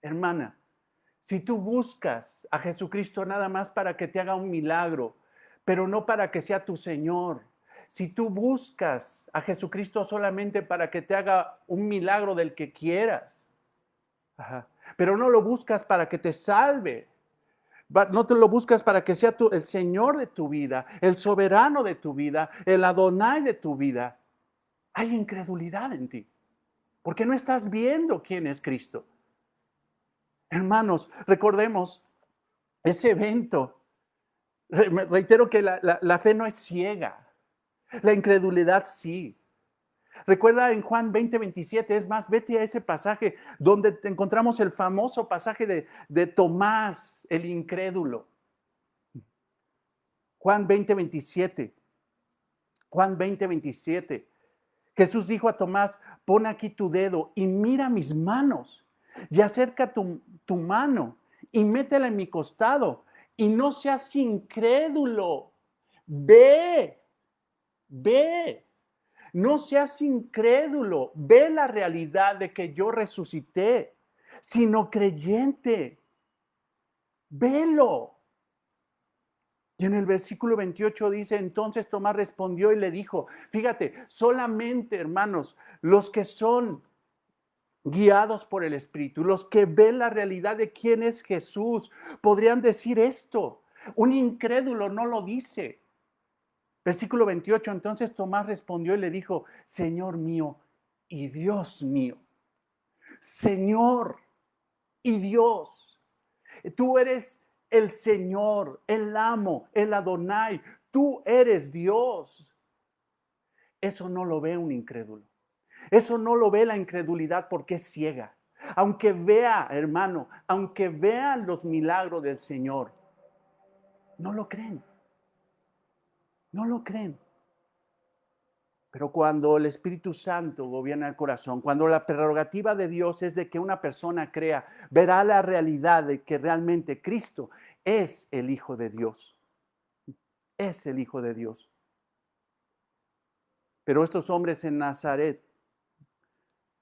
hermana, si tú buscas a Jesucristo nada más para que te haga un milagro, pero no para que sea tu Señor, si tú buscas a Jesucristo solamente para que te haga un milagro del que quieras, pero no lo buscas para que te salve, no te lo buscas para que sea el Señor de tu vida, el soberano de tu vida, el Adonai de tu vida, hay incredulidad en ti, porque no estás viendo quién es Cristo. Hermanos, recordemos ese evento. Reitero que la fe no es ciega, la incredulidad sí. Recuerda en Juan 20:27, es más, vete a ese pasaje donde encontramos el famoso pasaje de Tomás, el incrédulo. Juan 20:27. Juan 20:27. Jesús dijo a Tomás, pon aquí tu dedo y mira mis manos y acerca tu mano y métela en mi costado y no seas incrédulo. Ve, no seas incrédulo, ve la realidad de que yo resucité, sino creyente. Velo. Y en el versículo 28 dice, entonces Tomás respondió y le dijo, fíjate, solamente hermanos, los que son guiados por el Espíritu, los que ven la realidad de quién es Jesús, podrían decir esto. Un incrédulo no lo dice. Versículo 28, entonces Tomás respondió y le dijo, Señor mío y Dios mío. Señor y Dios. Tú eres el Señor, el amo, el Adonai. Tú eres Dios. Eso no lo ve un incrédulo. Eso no lo ve la incredulidad porque es ciega. Aunque vea, hermano, aunque vean los milagros del Señor, no lo creen. No lo creen. Pero cuando el Espíritu Santo gobierna el corazón, cuando la prerrogativa de Dios es de que una persona crea, verá la realidad de que realmente Cristo es el Hijo de Dios. Es el Hijo de Dios. Pero estos hombres en Nazaret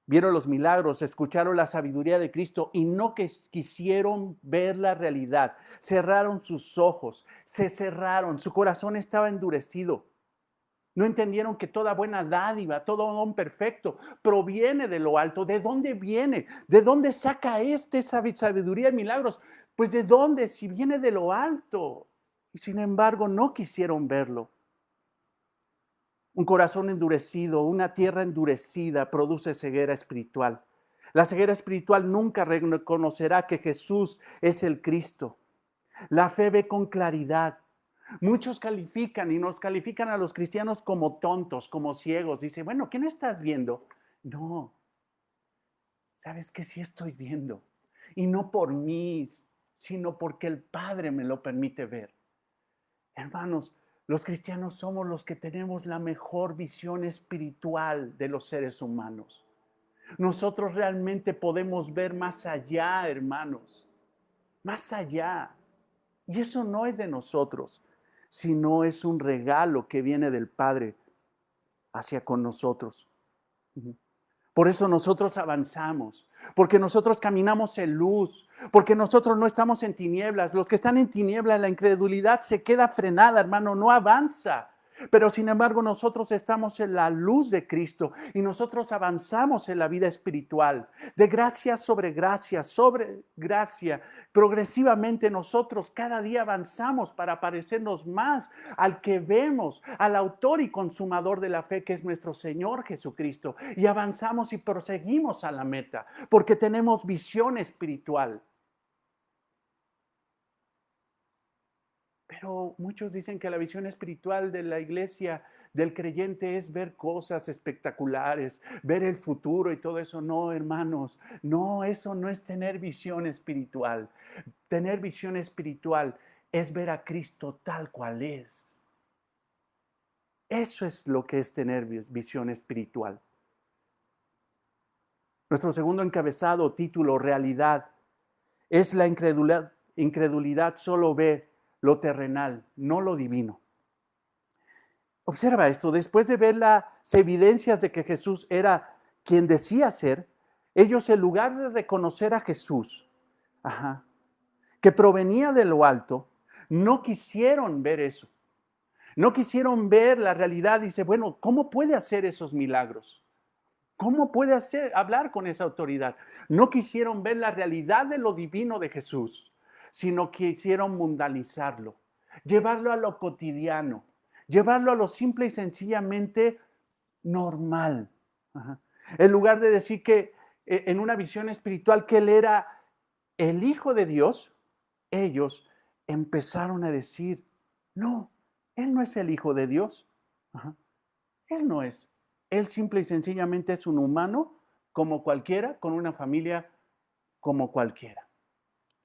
vieron los milagros, escucharon la sabiduría de Cristo y no quisieron ver la realidad. Cerraron sus ojos, se cerraron, su corazón estaba endurecido. No entendieron que toda buena dádiva, todo don perfecto proviene de lo alto. ¿De dónde viene? ¿De dónde saca esa sabiduría y milagros? Pues ¿de dónde? Si viene de lo alto. Y sin embargo no quisieron verlo. Un corazón endurecido, una tierra endurecida produce ceguera espiritual. La ceguera espiritual nunca reconocerá que Jesús es el Cristo. La fe ve con claridad. Muchos califican y nos califican a los cristianos como tontos, como ciegos. Dice, bueno, ¿qué no estás viendo? No, ¿sabes qué? Sí estoy viendo. Y no por mí, sino porque el Padre me lo permite ver. Hermanos, los cristianos somos los que tenemos la mejor visión espiritual de los seres humanos. Nosotros realmente podemos ver más allá, hermanos, más allá. Y eso no es de nosotros, sino es un regalo que viene del Padre hacia con nosotros. Por eso nosotros avanzamos, porque nosotros caminamos en luz, porque nosotros no estamos en tinieblas. Los que están en tinieblas, la incredulidad se queda frenada, hermano, no avanza. Pero sin embargo nosotros estamos en la luz de Cristo y nosotros avanzamos en la vida espiritual. De gracia sobre gracia, progresivamente nosotros cada día avanzamos para parecernos más al que vemos, al autor y consumador de la fe que es nuestro Señor Jesucristo. Y avanzamos y proseguimos a la meta porque tenemos visión espiritual. Pero muchos dicen que la visión espiritual de la iglesia, del creyente, es ver cosas espectaculares, ver el futuro y todo eso. No, hermanos, no, eso no es tener visión espiritual. Tener visión espiritual es ver a Cristo tal cual es. Eso es lo que es tener visión espiritual. Nuestro segundo encabezado, título, realidad, es la incredulidad. Incredulidad solo ve lo terrenal, no lo divino. Observa esto, después de ver las evidencias de que Jesús era quien decía ser, ellos en lugar de reconocer a Jesús, que provenía de lo alto, no quisieron ver eso. No quisieron ver la realidad. Dice, bueno, ¿cómo puede hacer esos milagros? ¿Cómo puede hablar con esa autoridad? No quisieron ver la realidad de lo divino de Jesús, sino quisieron mundanizarlo, llevarlo a lo cotidiano, llevarlo a lo simple y sencillamente normal. En lugar de decir que en una visión espiritual que Él era el Hijo de Dios, ellos empezaron a decir, no, Él no es el Hijo de Dios. Él no es. Él simple y sencillamente es un humano como cualquiera, con una familia como cualquiera.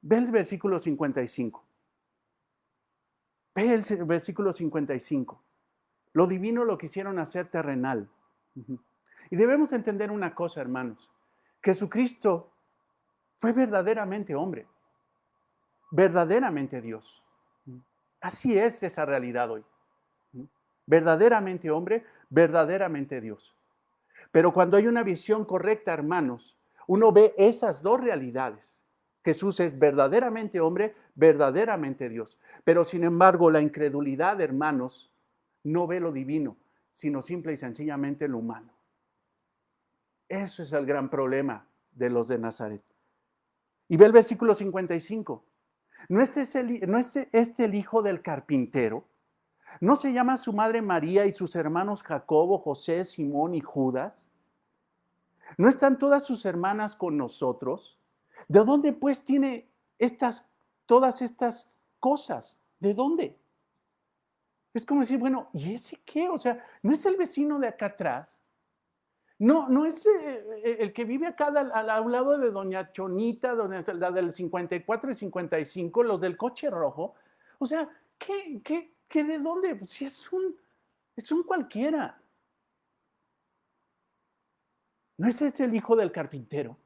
Ve el versículo 55. Ve el versículo 55. Lo divino lo quisieron hacer terrenal. Y debemos entender una cosa, hermanos. Jesucristo fue verdaderamente hombre, verdaderamente Dios. Así es esa realidad hoy. Verdaderamente hombre, verdaderamente Dios. Pero cuando hay una visión correcta, hermanos, uno ve esas dos realidades. Jesús es verdaderamente hombre, verdaderamente Dios. Pero sin embargo, la incredulidad, hermanos, no ve lo divino, sino simple y sencillamente lo humano. Eso es el gran problema de los de Nazaret. Y ve el versículo 55. ¿No es este el hijo del carpintero? ¿No se llama su madre María y sus hermanos Jacobo, José, Simón y Judas? ¿No están todas sus hermanas con nosotros? ¿De dónde pues tiene todas estas cosas? ¿De dónde? Es como decir, bueno, ¿y ese qué? O sea, ¿no es el vecino de acá atrás? No es el que vive acá al lado de doña Chonita, la del 54 y 55, los del coche rojo. O sea, ¿qué de dónde? Si es un cualquiera. ¿No es este el hijo del carpintero?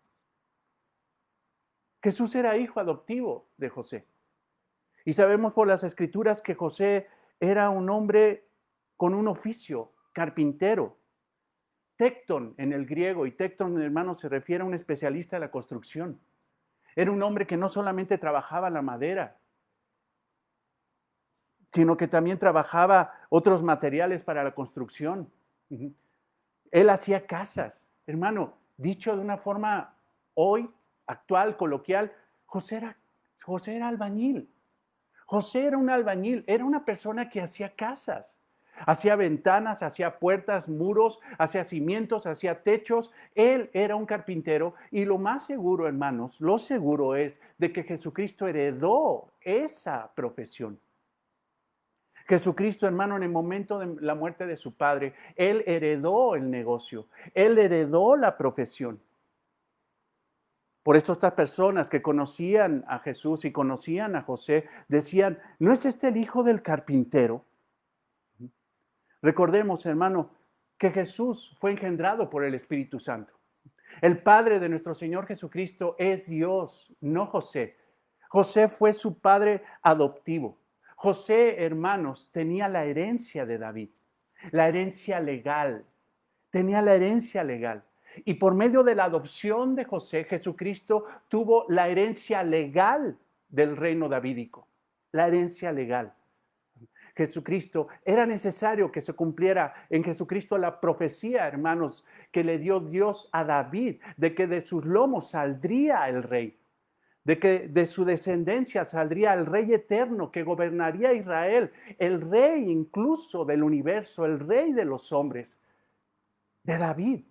Jesús era hijo adoptivo de José. Y sabemos por las escrituras que José era un hombre con un oficio, carpintero. tecton en el griego, y tecton, hermanos, se refiere a un especialista de la construcción. Era un hombre que no solamente trabajaba la madera, sino que también trabajaba otros materiales para la construcción. Él hacía casas. Hermano, dicho de una forma hoy, actual, coloquial, José era albañil. José era un albañil, era una persona que hacía casas. Hacía ventanas, hacía puertas, muros, hacía cimientos, hacía techos. Él era un carpintero y lo más seguro, hermanos, lo seguro es de que Jesucristo heredó esa profesión. Jesucristo, hermano, en el momento de la muerte de su padre, él heredó el negocio, él heredó la profesión. Por esto estas personas que conocían a Jesús y conocían a José decían, ¿no es este el hijo del carpintero? Recordemos, hermano, que Jesús fue engendrado por el Espíritu Santo. El Padre de nuestro Señor Jesucristo es Dios, no José. José fue su padre adoptivo. José, hermanos, tenía la herencia de David, la herencia legal. Tenía la herencia legal. Y por medio de la adopción de José, Jesucristo tuvo la herencia legal del reino davídico, la herencia legal. Jesucristo, era necesario que se cumpliera en Jesucristo la profecía, hermanos, que le dio Dios a David, de que de sus lomos saldría el rey, de que de su descendencia saldría el rey eterno que gobernaría Israel, el rey incluso del universo, el rey de los hombres, de David.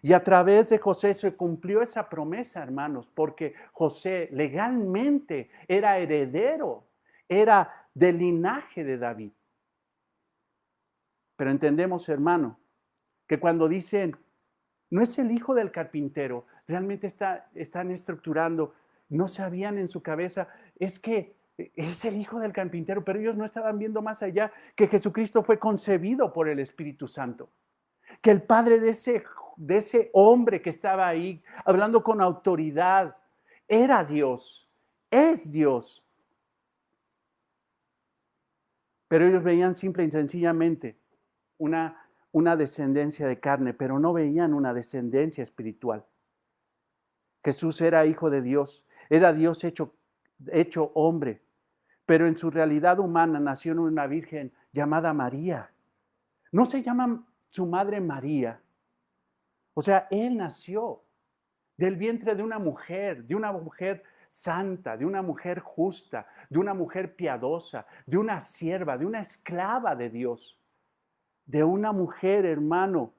Y a través de José se cumplió esa promesa, hermanos, porque José legalmente era heredero, era del linaje de David. Pero entendemos, hermano, que cuando dicen, no es el hijo del carpintero, realmente están estructurando, no sabían en su cabeza, es que es el hijo del carpintero, pero ellos no estaban viendo más allá que Jesucristo fue concebido por el Espíritu Santo, que el padre de ese hombre que estaba ahí, hablando con autoridad, era Dios, es Dios. Pero ellos veían simple y sencillamente una descendencia de carne, pero no veían una descendencia espiritual. Jesús era hijo de Dios, era Dios hecho hombre, pero en su realidad humana nació en una virgen llamada María. No se llama su madre María. O sea, él nació del vientre de una mujer santa, de una mujer justa, de una mujer piadosa, de una sierva, de una esclava de Dios, de una mujer, hermano,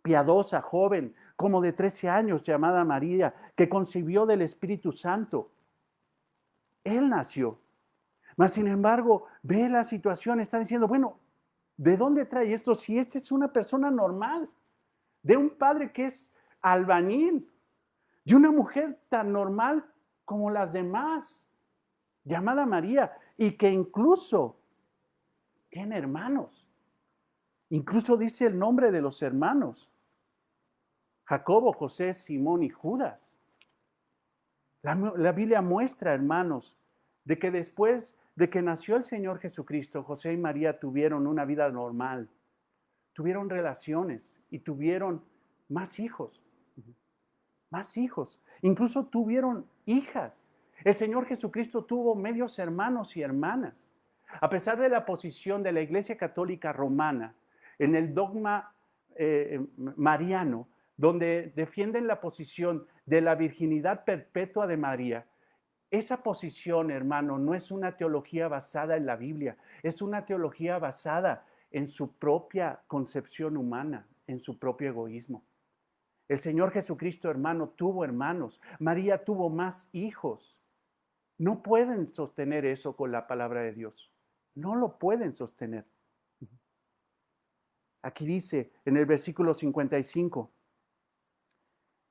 piadosa, joven, como de 13 años, llamada María, que concibió del Espíritu Santo. Él nació. Mas, sin embargo, ve la situación, está diciendo, bueno, ¿de dónde trae esto? Si esta es una persona normal, de un padre que es albañil, de una mujer tan normal como las demás, llamada María, y que incluso tiene hermanos. Incluso dice el nombre de los hermanos. Jacobo, José, Simón y Judas. La Biblia muestra, hermanos, de que después de que nació el Señor Jesucristo, José y María tuvieron una vida normal, tuvieron relaciones y tuvieron más hijos, incluso tuvieron hijas. El Señor Jesucristo tuvo medios hermanos y hermanas. A pesar de la posición de la Iglesia Católica Romana en el dogma mariano, donde defienden la posición de la virginidad perpetua de María, esa posición, hermano, no es una teología basada en la Biblia, es una teología basada en su propia concepción humana, en su propio egoísmo. El Señor Jesucristo, hermano, tuvo hermanos. María tuvo más hijos. No pueden sostener eso con la palabra de Dios. No lo pueden sostener. Aquí dice en el versículo 55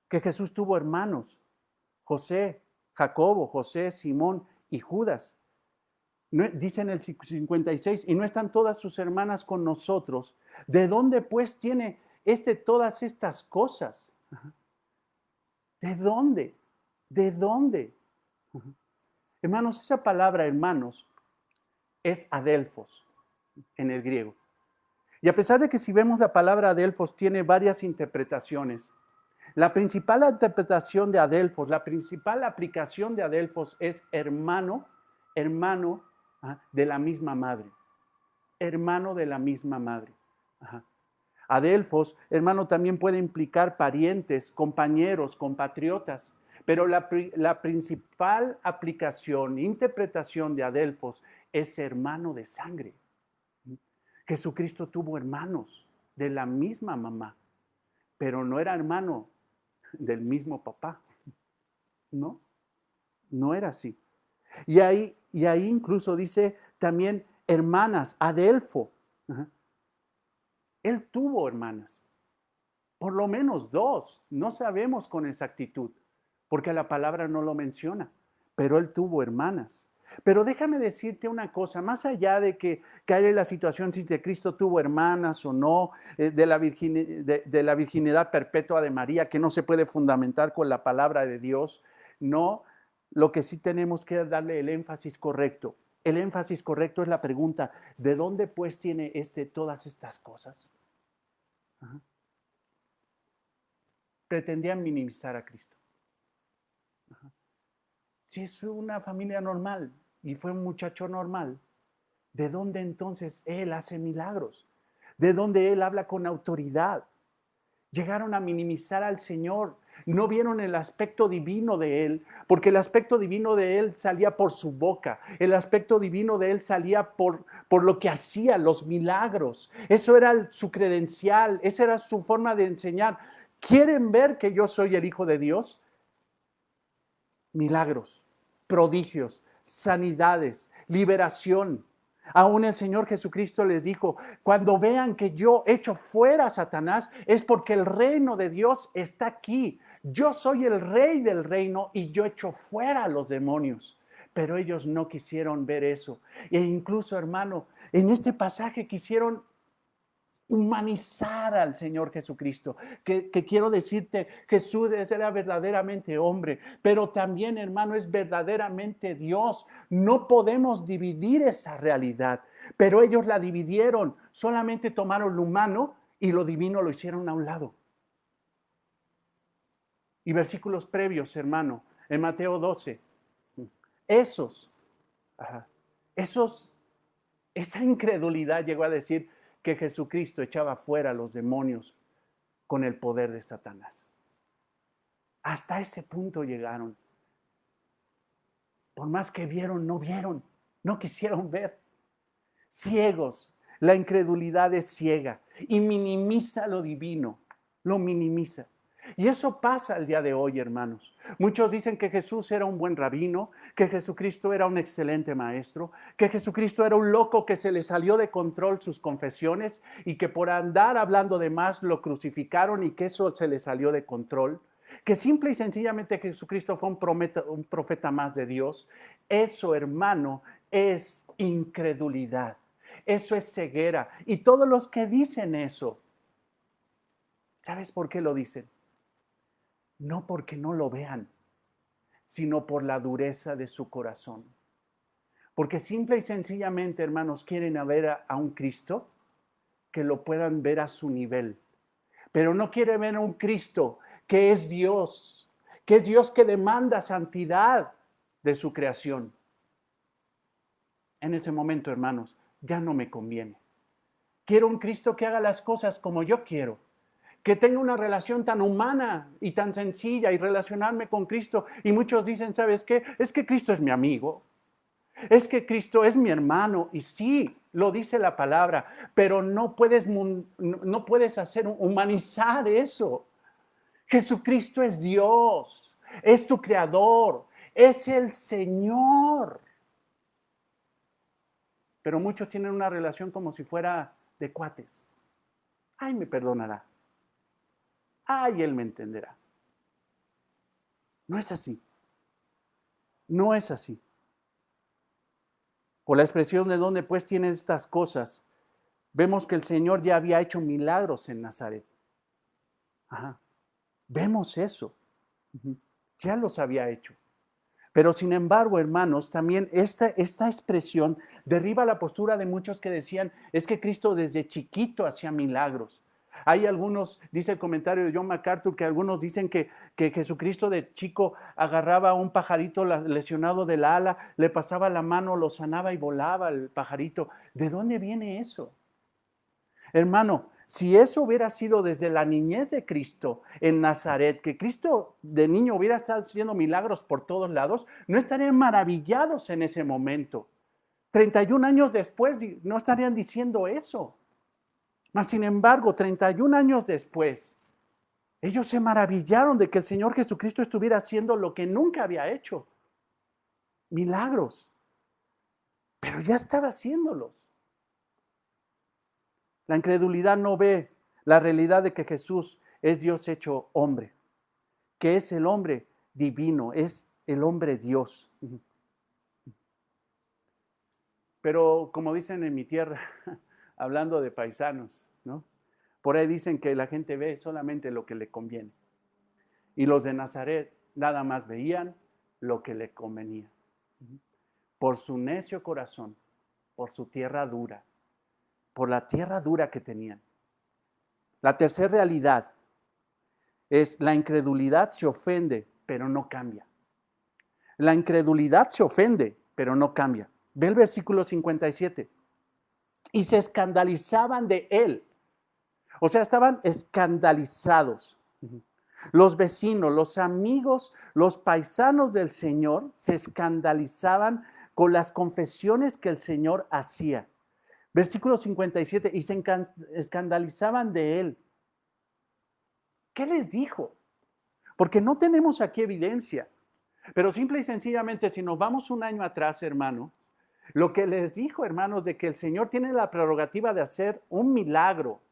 que Jesús tuvo hermanos, José, Jacobo, José, Simón y Judas. Dice en el 56, y no están todas sus hermanas con nosotros. ¿De dónde pues tiene todas estas cosas? ¿De dónde? ¿De dónde? Hermanos, esa palabra hermanos es adelfos en el griego. Y a pesar de que si vemos la palabra adelphos tiene varias interpretaciones, la principal interpretación de adelphos, la principal aplicación de adelphos es hermano, hermano de la misma madre. Hermano de la misma madre. Ajá. Adelphos, hermano, también puede implicar parientes, compañeros, compatriotas, pero la principal aplicación, interpretación de adelphos es hermano de sangre. Jesucristo tuvo hermanos de la misma mamá, pero no era hermano del mismo papá. No, no era así. Y ahí incluso dice también hermanas, adelfo. Él tuvo hermanas, por lo menos dos, no sabemos con exactitud, porque la palabra no lo menciona, pero él tuvo hermanas. Pero déjame decirte una cosa, más allá de que haya la situación si de Cristo tuvo hermanas o no, de la virginidad perpetua de María, que no se puede fundamentar con la palabra de Dios, no, lo que sí tenemos que darle el énfasis correcto. El énfasis correcto es la pregunta, ¿de dónde pues tiene todas estas cosas? Ajá. Pretendían minimizar a Cristo. Ajá. Si es una familia normal y fue un muchacho normal, ¿de dónde entonces él hace milagros? ¿De dónde él habla con autoridad? Llegaron a minimizar al Señor. No vieron el aspecto divino de él, porque el aspecto divino de él salía por su boca. El aspecto divino de él salía por lo que hacía, los milagros. Eso era su credencial, esa era su forma de enseñar. ¿Quieren ver que yo soy el Hijo de Dios? Milagros, prodigios, sanidades, liberación. Aún el Señor Jesucristo les dijo, cuando vean que yo echo fuera a Satanás, es porque el reino de Dios está aquí. Yo soy el rey del reino y yo echo fuera a los demonios. Pero ellos no quisieron ver eso. E incluso, hermano, en este pasaje quisieron humanizar al Señor Jesucristo, que quiero decirte, Jesús era verdaderamente hombre, pero también, hermano, es verdaderamente Dios. No podemos dividir esa realidad, pero ellos la dividieron, solamente tomaron lo humano y lo divino lo hicieron a un lado. Y versículos previos, hermano, en Mateo 12, esa incredulidad llegó a decir que Jesucristo echaba fuera a los demonios con el poder de Satanás. Hasta ese punto llegaron. Por más que vieron, no quisieron ver. Ciegos. La incredulidad es ciega y minimiza lo divino, lo minimiza. Y eso pasa el día de hoy, hermanos. Muchos dicen que Jesús era un buen rabino, que Jesucristo era un excelente maestro, que Jesucristo era un loco que se le salió de control sus confesiones y que por andar hablando de más lo crucificaron y que eso se le salió de control. Que simple y sencillamente Jesucristo fue un profeta más de Dios. Eso, hermano, es incredulidad. Eso es ceguera. Y todos los que dicen eso, ¿sabes por qué lo dicen? No porque no lo vean, sino por la dureza de su corazón. Porque simple y sencillamente, hermanos, quieren ver a un Cristo que lo puedan ver a su nivel. Pero no quieren ver a un Cristo que es Dios que demanda santidad de su creación. En ese momento, hermanos, ya no me conviene. Quiero un Cristo que haga las cosas como yo quiero, que tenga una relación tan humana y tan sencilla y relacionarme con Cristo. Y muchos dicen, ¿sabes qué? Es que Cristo es mi amigo, es que Cristo es mi hermano. Y sí, lo dice la palabra, pero no puedes humanizar eso. Jesucristo es Dios, es tu creador, es el Señor. Pero muchos tienen una relación como si fuera de cuates. Ay, me perdonará. Ay, Él me entenderá. No es así. No es así. Por la expresión de dónde pues tienen estas cosas, vemos que el Señor ya había hecho milagros en Nazaret. Ajá. Vemos eso. Ya los había hecho. Pero sin embargo, hermanos, también esta expresión derriba la postura de muchos que decían, es que Cristo desde chiquito hacía milagros. Hay algunos, dice el comentario de John MacArthur, que algunos dicen que Jesucristo de chico agarraba a un pajarito lesionado del ala, le pasaba la mano, lo sanaba y volaba el pajarito. ¿De dónde viene eso? Hermano, si eso hubiera sido desde la niñez de Cristo en Nazaret, que Cristo de niño hubiera estado haciendo milagros por todos lados, no estarían maravillados en ese momento. 31 años después no estarían diciendo eso. Mas, sin embargo, 31 años después, ellos se maravillaron de que el Señor Jesucristo estuviera haciendo lo que nunca había hecho. Milagros. Pero ya estaba haciéndolos. La incredulidad no ve la realidad de que Jesús es Dios hecho hombre, que es el hombre divino, es el hombre Dios. Pero como dicen en mi tierra, hablando de paisanos, ¿no? Por ahí dicen que la gente ve solamente lo que le conviene. Y los de Nazaret nada más veían lo que le convenía. Por su necio corazón, por su tierra dura, por la tierra dura que tenían. La tercera realidad es la incredulidad se ofende, pero no cambia. La incredulidad se ofende, pero no cambia. Ve el versículo 57. Y se escandalizaban de él. O sea, estaban escandalizados. Los vecinos, los amigos, los paisanos del Señor se escandalizaban con las confesiones que el Señor hacía. Versículo 57, y se escandalizaban de él. ¿Qué les dijo? Porque no tenemos aquí evidencia. Pero simple y sencillamente, si nos vamos un año atrás, hermano, lo que les dijo, hermanos, de que el Señor tiene la prerrogativa de hacer un milagro,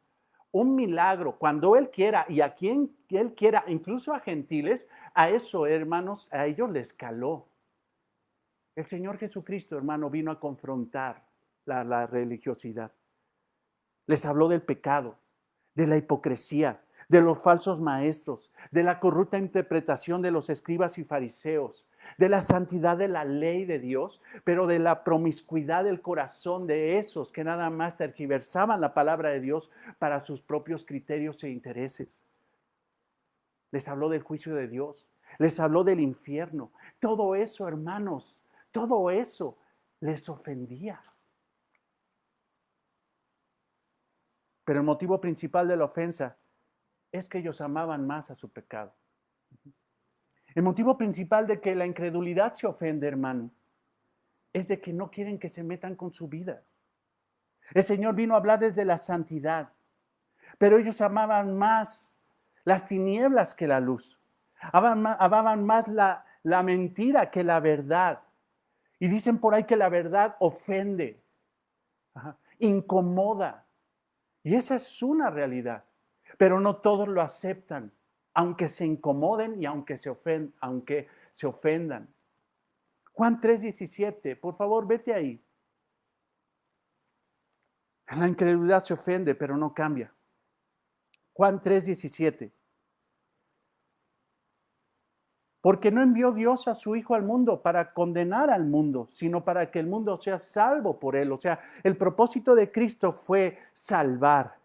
cuando Él quiera y a quien Él quiera, incluso a gentiles, a eso, hermanos, a ellos les caló. El Señor Jesucristo, hermano, vino a confrontar la religiosidad. Les habló del pecado, de la hipocresía, de los falsos maestros, de la corrupta interpretación de los escribas y fariseos, de la santidad de la ley de Dios, pero de la promiscuidad del corazón de esos que nada más tergiversaban la palabra de Dios para sus propios criterios e intereses. Les habló del juicio de Dios, les habló del infierno. Todo eso, hermanos, todo eso les ofendía. Pero el motivo principal de la ofensa es que ellos amaban más a su pecado. El motivo principal de que la incredulidad se ofende, hermano, es de que no quieren que se metan con su vida. El Señor vino a hablarles de la santidad, pero ellos amaban más las tinieblas que la luz. Amaban más la mentira que la verdad. Y dicen por ahí que la verdad ofende, incomoda. Y esa es una realidad. Pero no todos lo aceptan, aunque se incomoden y aunque se ofendan. Juan 3:17, por favor, vete ahí. La incredulidad se ofende, pero no cambia. Juan 3:17. Porque no envió Dios a su Hijo al mundo para condenar al mundo, sino para que el mundo sea salvo por él. O sea, el propósito de Cristo fue salvar.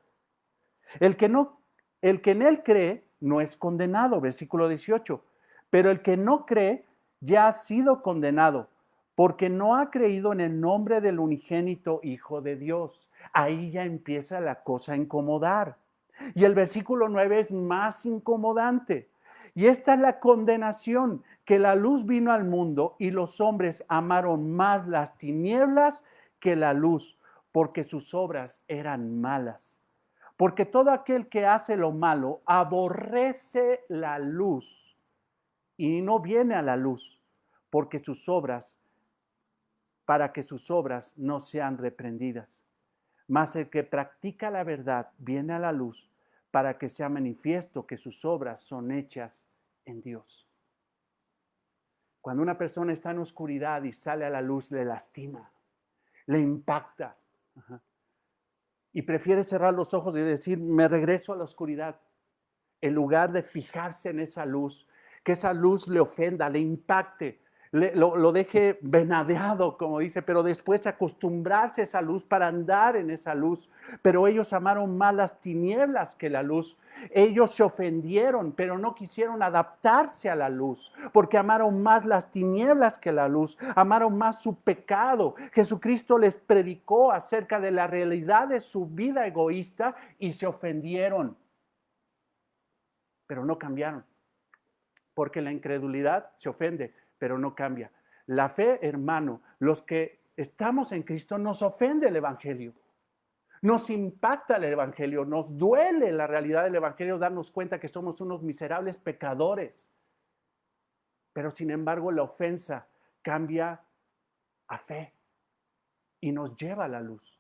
El que en él cree no es condenado, versículo 18. Pero el que no cree ya ha sido condenado, porque no ha creído en el nombre del unigénito Hijo de Dios. Ahí ya empieza la cosa a incomodar. Y el versículo 9 es más incomodante. Y esta es la condenación, que la luz vino al mundo y los hombres amaron más las tinieblas que la luz, porque sus obras eran malas. Porque todo aquel que hace lo malo aborrece la luz y no viene a la luz, porque para que sus obras no sean reprendidas. Mas el que practica la verdad viene a la luz, para que sea manifiesto que sus obras son hechas en Dios. Cuando una persona está en oscuridad y sale a la luz, le lastima, le impacta. Y prefiere cerrar los ojos y decir, me regreso a la oscuridad, en lugar de fijarse en esa luz, que esa luz le ofenda, le impacte, lo deje venadeado, como dice, pero después acostumbrarse a esa luz para andar en esa luz. Pero ellos amaron más las tinieblas que la luz. Ellos se ofendieron, pero no quisieron adaptarse a la luz, porque amaron más las tinieblas que la luz, amaron más su pecado. Jesucristo les predicó acerca de la realidad de su vida egoísta y se ofendieron, pero no cambiaron, porque la incredulidad se ofende, pero no cambia. La fe, hermano, los que estamos en Cristo, nos ofende el Evangelio. Nos impacta el Evangelio, nos duele la realidad del Evangelio darnos cuenta que somos unos miserables pecadores. Pero sin embargo la ofensa cambia a fe y nos lleva a la luz.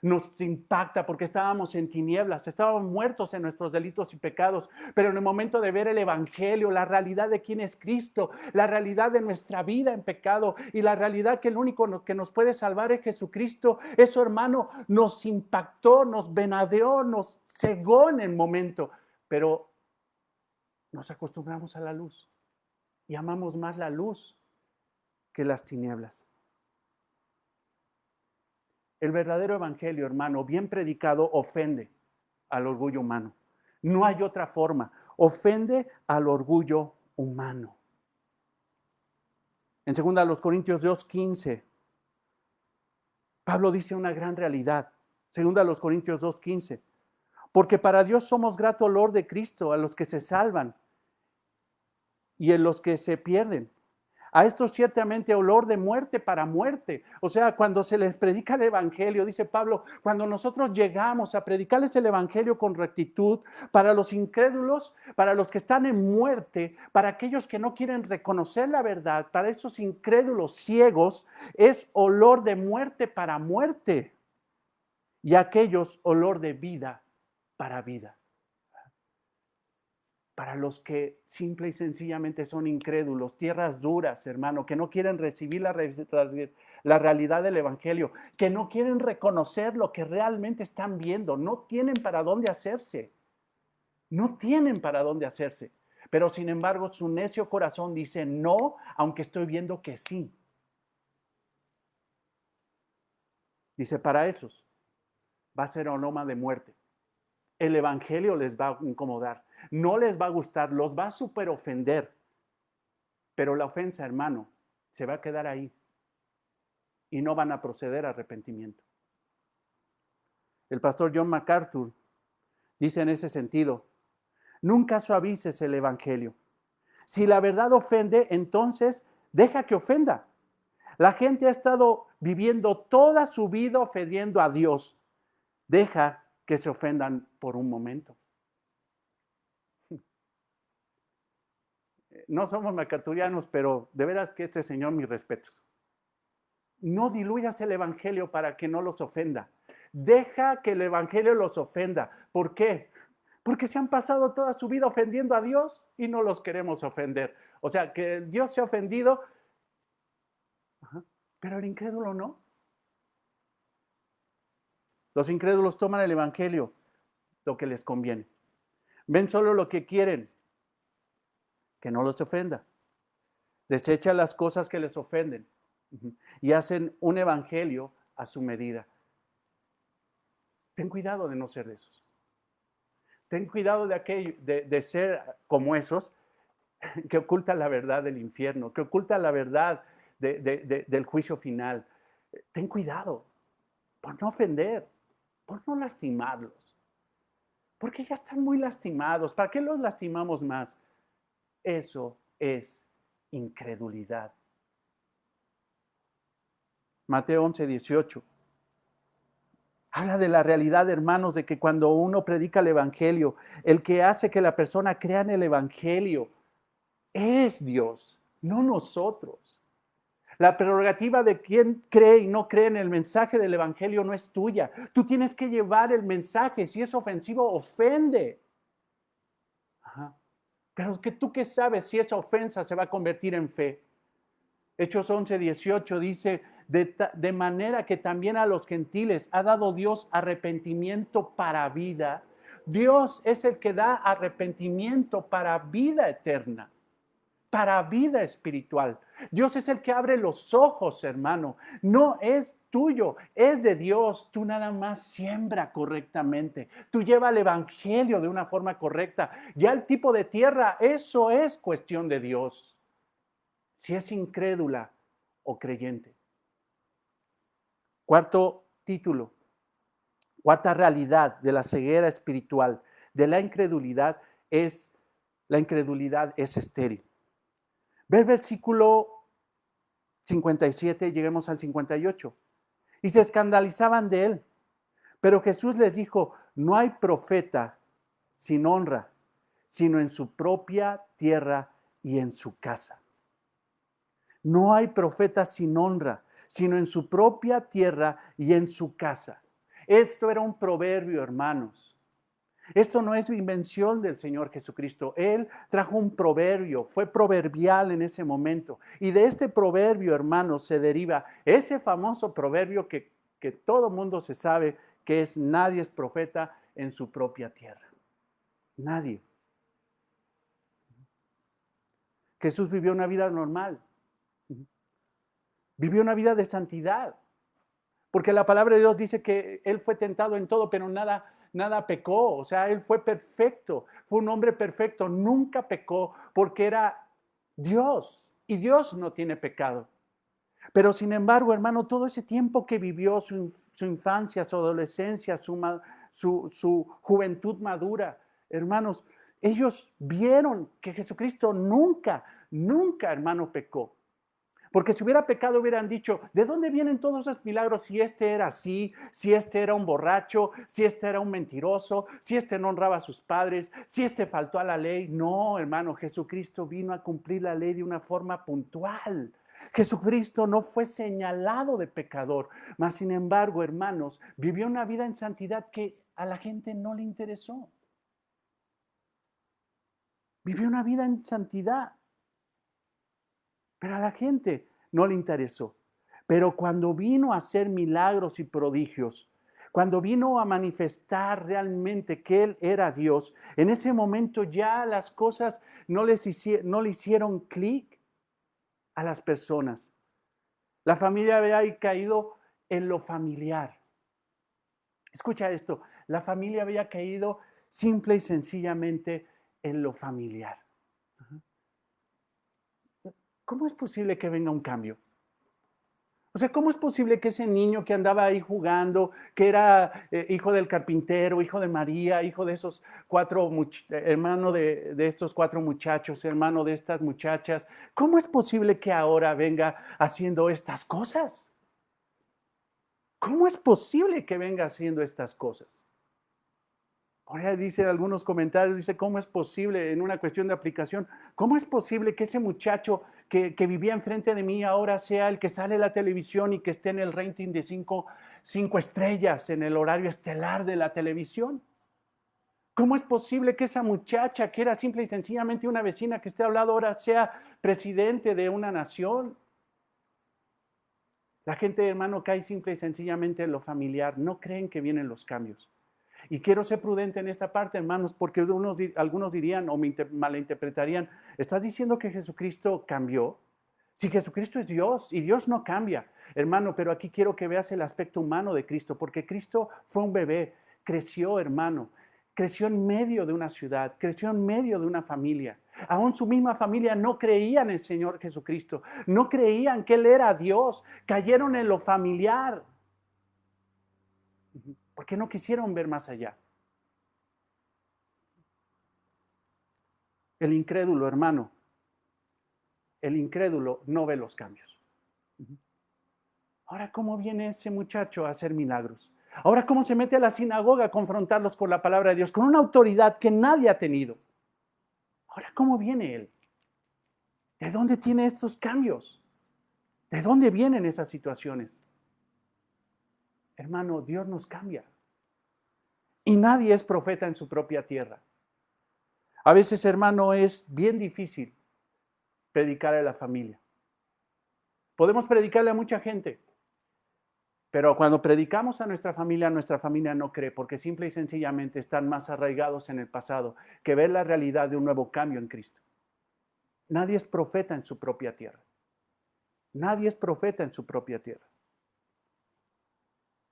Nos impacta porque estábamos en tinieblas, estábamos muertos en nuestros delitos y pecados, pero en el momento de ver el Evangelio, la realidad de quién es Cristo, la realidad de nuestra vida en pecado y la realidad que el único que nos puede salvar es Jesucristo, eso, hermano, nos impactó, nos venadeó, nos cegó en el momento, pero nos acostumbramos a la luz y amamos más la luz que las tinieblas. El verdadero evangelio, hermano, bien predicado, ofende al orgullo humano. No hay otra forma. Ofende al orgullo humano. En 2 Corintios 2:15, Pablo dice una gran realidad. 2 Corintios 2:15. Porque para Dios somos grato olor de Cristo a los que se salvan y en los que se pierden. A esto ciertamente olor de muerte para muerte. O sea, cuando se les predica el Evangelio, dice Pablo, cuando nosotros llegamos a predicarles el Evangelio con rectitud, para los incrédulos, para los que están en muerte, para aquellos que no quieren reconocer la verdad, para esos incrédulos ciegos, es olor de muerte para muerte. Y aquellos olor de vida para vida. Para los que simple y sencillamente son incrédulos, tierras duras, hermano, que no quieren recibir la realidad del Evangelio, que no quieren reconocer lo que realmente están viendo, no tienen para dónde hacerse, no tienen para dónde hacerse. Pero sin embargo, su necio corazón dice no, aunque estoy viendo que sí. Dice, para esos va a ser aroma de muerte. El Evangelio les va a incomodar, no les va a gustar, los va a súper ofender. Pero la ofensa, hermano, se va a quedar ahí y no van a proceder a arrepentimiento. El pastor John MacArthur dice en ese sentido, nunca suavices el Evangelio. Si la verdad ofende, entonces deja que ofenda. La gente ha estado viviendo toda su vida ofendiendo a Dios. Deja que se ofendan por un momento. No somos macarturianos, pero de veras que este señor, mis respetos. No diluyas el Evangelio para que no los ofenda. Deja que el Evangelio los ofenda. ¿Por qué? Porque se han pasado toda su vida ofendiendo a Dios y no los queremos ofender. O sea, que Dios se ha ofendido, pero el incrédulo no. Los incrédulos toman el Evangelio, lo que les conviene. Ven solo lo que quieren, que no los ofenda. Desechan las cosas que les ofenden y hacen un evangelio a su medida. Ten cuidado de no ser de esos. Ten cuidado de ser como esos que ocultan la verdad del infierno, que ocultan la verdad del juicio final. Ten cuidado por no ofender, por no lastimarlos, porque ya están muy lastimados. ¿Para qué los lastimamos más? Eso es incredulidad. Mateo 11:18. Habla de la realidad, hermanos, de que cuando uno predica el Evangelio, el que hace que la persona crea en el Evangelio es Dios, no nosotros. La prerrogativa de quién cree y no cree en el mensaje del Evangelio no es tuya. Tú tienes que llevar el mensaje. Si es ofensivo, ofende. Pero que tú qué sabes si esa ofensa se va a convertir en fe. Hechos 11:18 dice, de manera que también a los gentiles ha dado Dios arrepentimiento para vida. Dios es el que da arrepentimiento para vida eterna. para vida espiritual. Dios es el que abre los ojos, hermano. No es tuyo, es de Dios. Tú nada más siembra correctamente. Tú lleva el evangelio de una forma correcta. Ya el tipo de tierra, eso es cuestión de Dios. Si es incrédula o creyente. Cuarto título. Cuarta realidad de la ceguera espiritual, de la incredulidad es estéril. Ve el versículo 57, lleguemos al 58. Y se escandalizaban de él. Pero Jesús les dijo, no hay profeta sin honra, sino en su propia tierra y en su casa. No hay profeta sin honra, sino en su propia tierra y en su casa. Esto era un proverbio, hermanos. Esto no es invención del Señor Jesucristo. Él trajo un proverbio, fue proverbial en ese momento. Y de este proverbio, hermanos, se deriva ese famoso proverbio que todo mundo se sabe, que es nadie es profeta en su propia tierra. Nadie. Jesús vivió una vida normal. Vivió una vida de santidad. Porque la palabra de Dios dice que Él fue tentado en todo, pero nada pecó. O sea, Él fue perfecto. Fue un hombre perfecto. Nunca pecó porque era Dios. Y Dios no tiene pecado. Pero sin embargo, hermano, todo ese tiempo que vivió, su infancia, su adolescencia, su juventud madura, hermanos, ellos vieron que Jesucristo nunca, hermano, pecó. Porque si hubiera pecado hubieran dicho, ¿de dónde vienen todos esos milagros si este era así, si este era un borracho, si este era un mentiroso, si este no honraba a sus padres, si este faltó a la ley? No, hermano, Jesucristo vino a cumplir la ley de una forma puntual. Jesucristo no fue señalado de pecador, mas sin embargo, hermanos, vivió una vida en santidad que a la gente no le interesó. Vivió una vida en santidad. Pero a la gente no le interesó. Pero cuando vino a hacer milagros y prodigios, cuando vino a manifestar realmente que Él era Dios, en ese momento ya las cosas no le hicieron clic a las personas. La familia había caído en lo familiar. Escucha esto, la familia había caído simple y sencillamente en lo familiar. ¿Cómo es posible que venga un cambio? O sea, ¿cómo es posible que ese niño que andaba ahí jugando, que era hijo del carpintero, hijo de María, hijo de esos hermano de estos 4 muchachos, hermano de estas muchachas, ¿cómo es posible que ahora venga haciendo estas cosas? ¿Cómo es posible que venga haciendo estas cosas? Ahora dice algunos comentarios, dice, ¿cómo es posible en una cuestión de aplicación? ¿Cómo es posible que ese muchacho que vivía enfrente de mí ahora sea el que sale en la televisión y que esté en el rating de 5 estrellas en el horario estelar de la televisión? ¿Cómo es posible que esa muchacha que era simple y sencillamente una vecina que esté hablando ahora sea presidente de una nación? La gente, hermano, cae simple y sencillamente en lo familiar. No creen que vienen los cambios. Y quiero ser prudente en esta parte, hermanos, porque algunos dirían o me malinterpretarían, ¿estás diciendo que Jesucristo cambió? Si Jesucristo es Dios y Dios no cambia, hermano, pero aquí quiero que veas el aspecto humano de Cristo, porque Cristo fue un bebé, creció, hermano, creció en medio de una ciudad, creció en medio de una familia. Aún su misma familia no creían en el Señor Jesucristo, no creían que Él era Dios, cayeron en lo familiar. Porque no quisieron ver más allá. El incrédulo, hermano, el incrédulo no ve los cambios. Ahora, ¿cómo viene ese muchacho a hacer milagros? Ahora, ¿cómo se mete a la sinagoga a confrontarlos con la palabra de Dios, con una autoridad que nadie ha tenido? Ahora, ¿cómo viene él? ¿De dónde tiene estos cambios? ¿De dónde vienen esas situaciones? Hermano, Dios nos cambia. Y nadie es profeta en su propia tierra. A veces, hermano, es bien difícil predicar a la familia. Podemos predicarle a mucha gente, pero cuando predicamos a nuestra familia no cree, porque simple y sencillamente están más arraigados en el pasado que ver la realidad de un nuevo cambio en Cristo. Nadie es profeta en su propia tierra. Nadie es profeta en su propia tierra.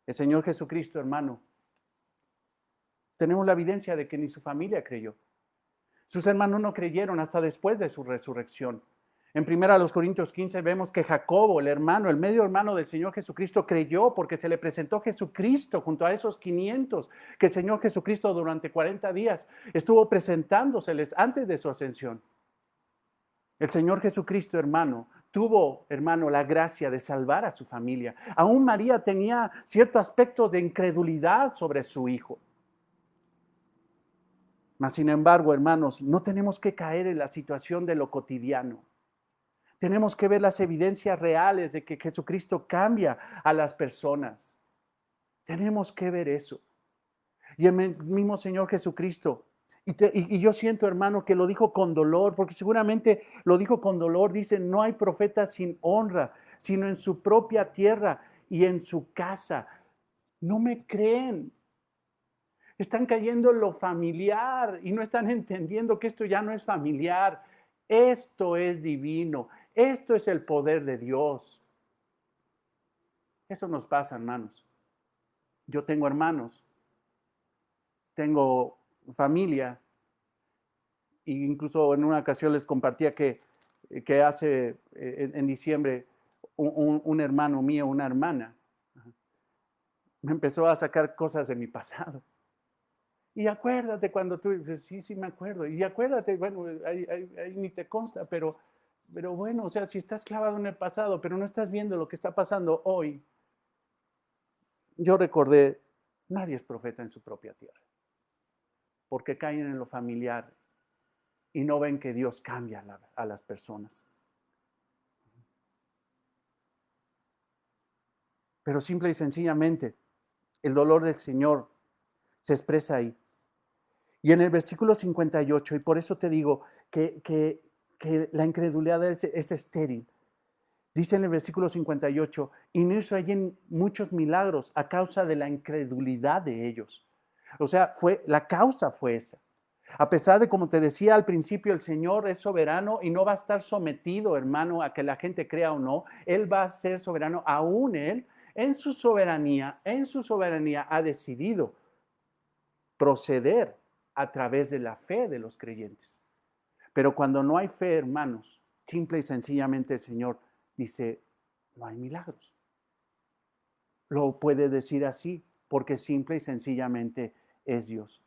El Señor Jesucristo, hermano, tenemos la evidencia de que ni su familia creyó. Sus hermanos no creyeron hasta después de su resurrección. En 1 Corintios 15 vemos que Jacobo, el hermano, el medio hermano del Señor Jesucristo, creyó porque se le presentó Jesucristo junto a esos 500, que el Señor Jesucristo durante 40 días estuvo presentándoseles antes de su ascensión. El Señor Jesucristo, hermano, tuvo, hermano, la gracia de salvar a su familia. Aún María tenía ciertos aspectos de incredulidad sobre su hijo. Mas, sin embargo, hermanos, no tenemos que caer en la situación de lo cotidiano. Tenemos que ver las evidencias reales de que Jesucristo cambia a las personas. Tenemos que ver eso. Y el mismo Señor Jesucristo, y yo siento, hermano, que lo dijo con dolor, porque seguramente lo dijo con dolor. Dice, no hay profeta sin honra, sino en su propia tierra y en su casa. No me creen. Están cayendo en lo familiar y no están entendiendo que esto ya no es familiar. Esto es divino. Esto es el poder de Dios. Eso nos pasa, hermanos. Yo tengo hermanos, tengo familia, e incluso en una ocasión les compartía que hace en diciembre un hermano mío, una hermana, me empezó a sacar cosas de mi pasado. Y acuérdate cuando tú dices, sí, me acuerdo. Y acuérdate, bueno, ahí ni te consta, pero bueno, o sea, si estás clavado en el pasado, pero no estás viendo lo que está pasando hoy. Yo recordé, nadie es profeta en su propia tierra, porque caen en lo familiar y no ven que Dios cambia a las personas. Pero simple y sencillamente, el dolor del Señor se expresa ahí. Y en el versículo 58, y por eso te digo que la incredulidad es estéril. Dice en el versículo 58, y no hizo allí muchos milagros a causa de la incredulidad de ellos. O sea, la causa fue esa. A pesar de, como te decía al principio, el Señor es soberano y no va a estar sometido, hermano, a que la gente crea o no. Él va a ser soberano, aún Él, en su soberanía ha decidido proceder a través de la fe de los creyentes. Pero cuando no hay fe, hermanos, simple y sencillamente el Señor dice, no hay milagros. Lo puede decir así, porque simple y sencillamente es Dios.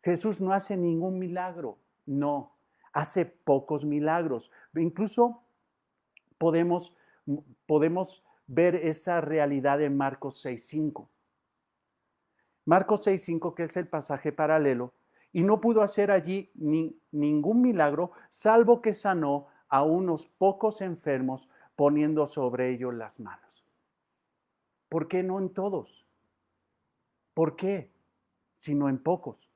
Jesús no hace ningún milagro, no, hace pocos milagros. Incluso podemos ver esa realidad en Marcos 6:5. Marcos 6:5, que es el pasaje paralelo, y no pudo hacer allí ningún milagro, salvo que sanó a unos pocos enfermos poniendo sobre ellos las manos. ¿Por qué no en todos? ¿Por qué? Sino en pocos.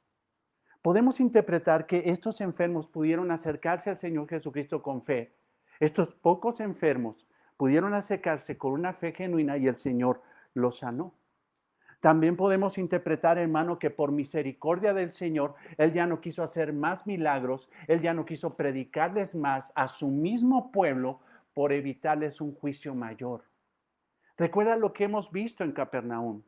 Podemos interpretar que estos enfermos pudieron acercarse al Señor Jesucristo con fe. Estos pocos enfermos pudieron acercarse con una fe genuina y el Señor los sanó. También podemos interpretar, hermano, que por misericordia del Señor, Él ya no quiso hacer más milagros, Él ya no quiso predicarles más a su mismo pueblo por evitarles un juicio mayor. Recuerda lo que hemos visto en Capernaum.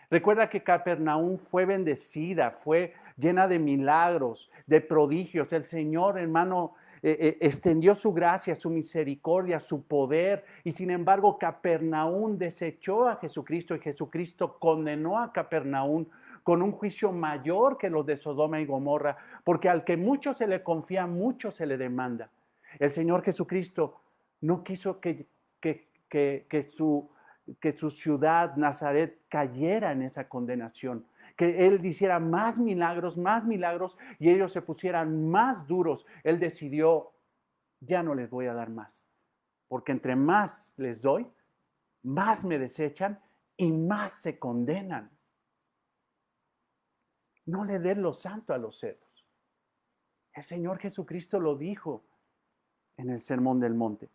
Recuerda que Capernaum fue bendecida, fue llena de milagros, de prodigios. El Señor, hermano, extendió su gracia, su misericordia, su poder. Y sin embargo, Capernaum desechó a Jesucristo y Jesucristo condenó a Capernaum con un juicio mayor que los de Sodoma y Gomorra, porque al que mucho se le confía, mucho se le demanda. El Señor Jesucristo no quiso que su ciudad, Nazaret, cayera en esa condenación. Que Él hiciera más milagros, y ellos se pusieran más duros. Él decidió, ya no les voy a dar más. Porque entre más les doy, más me desechan y más se condenan. No le den lo santo a los cerdos. El Señor Jesucristo lo dijo en el Sermón del Monte.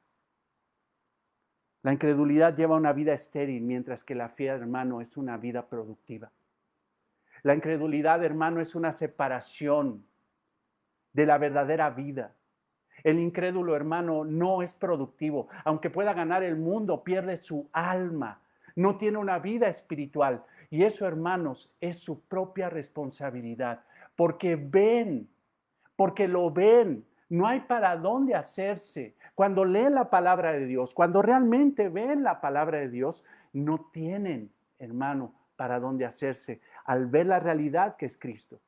La incredulidad lleva una vida estéril, mientras que la fe, hermano, es una vida productiva. La incredulidad, hermano, es una separación de la verdadera vida. El incrédulo, hermano, no es productivo. Aunque pueda ganar el mundo, pierde su alma. No tiene una vida espiritual. Y eso, hermanos, es su propia responsabilidad. Porque ven, porque lo ven. No hay para dónde hacerse. Cuando leen la palabra de Dios, cuando realmente ven la palabra de Dios, no tienen, hermano, para dónde hacerse al ver la realidad que es Cristo.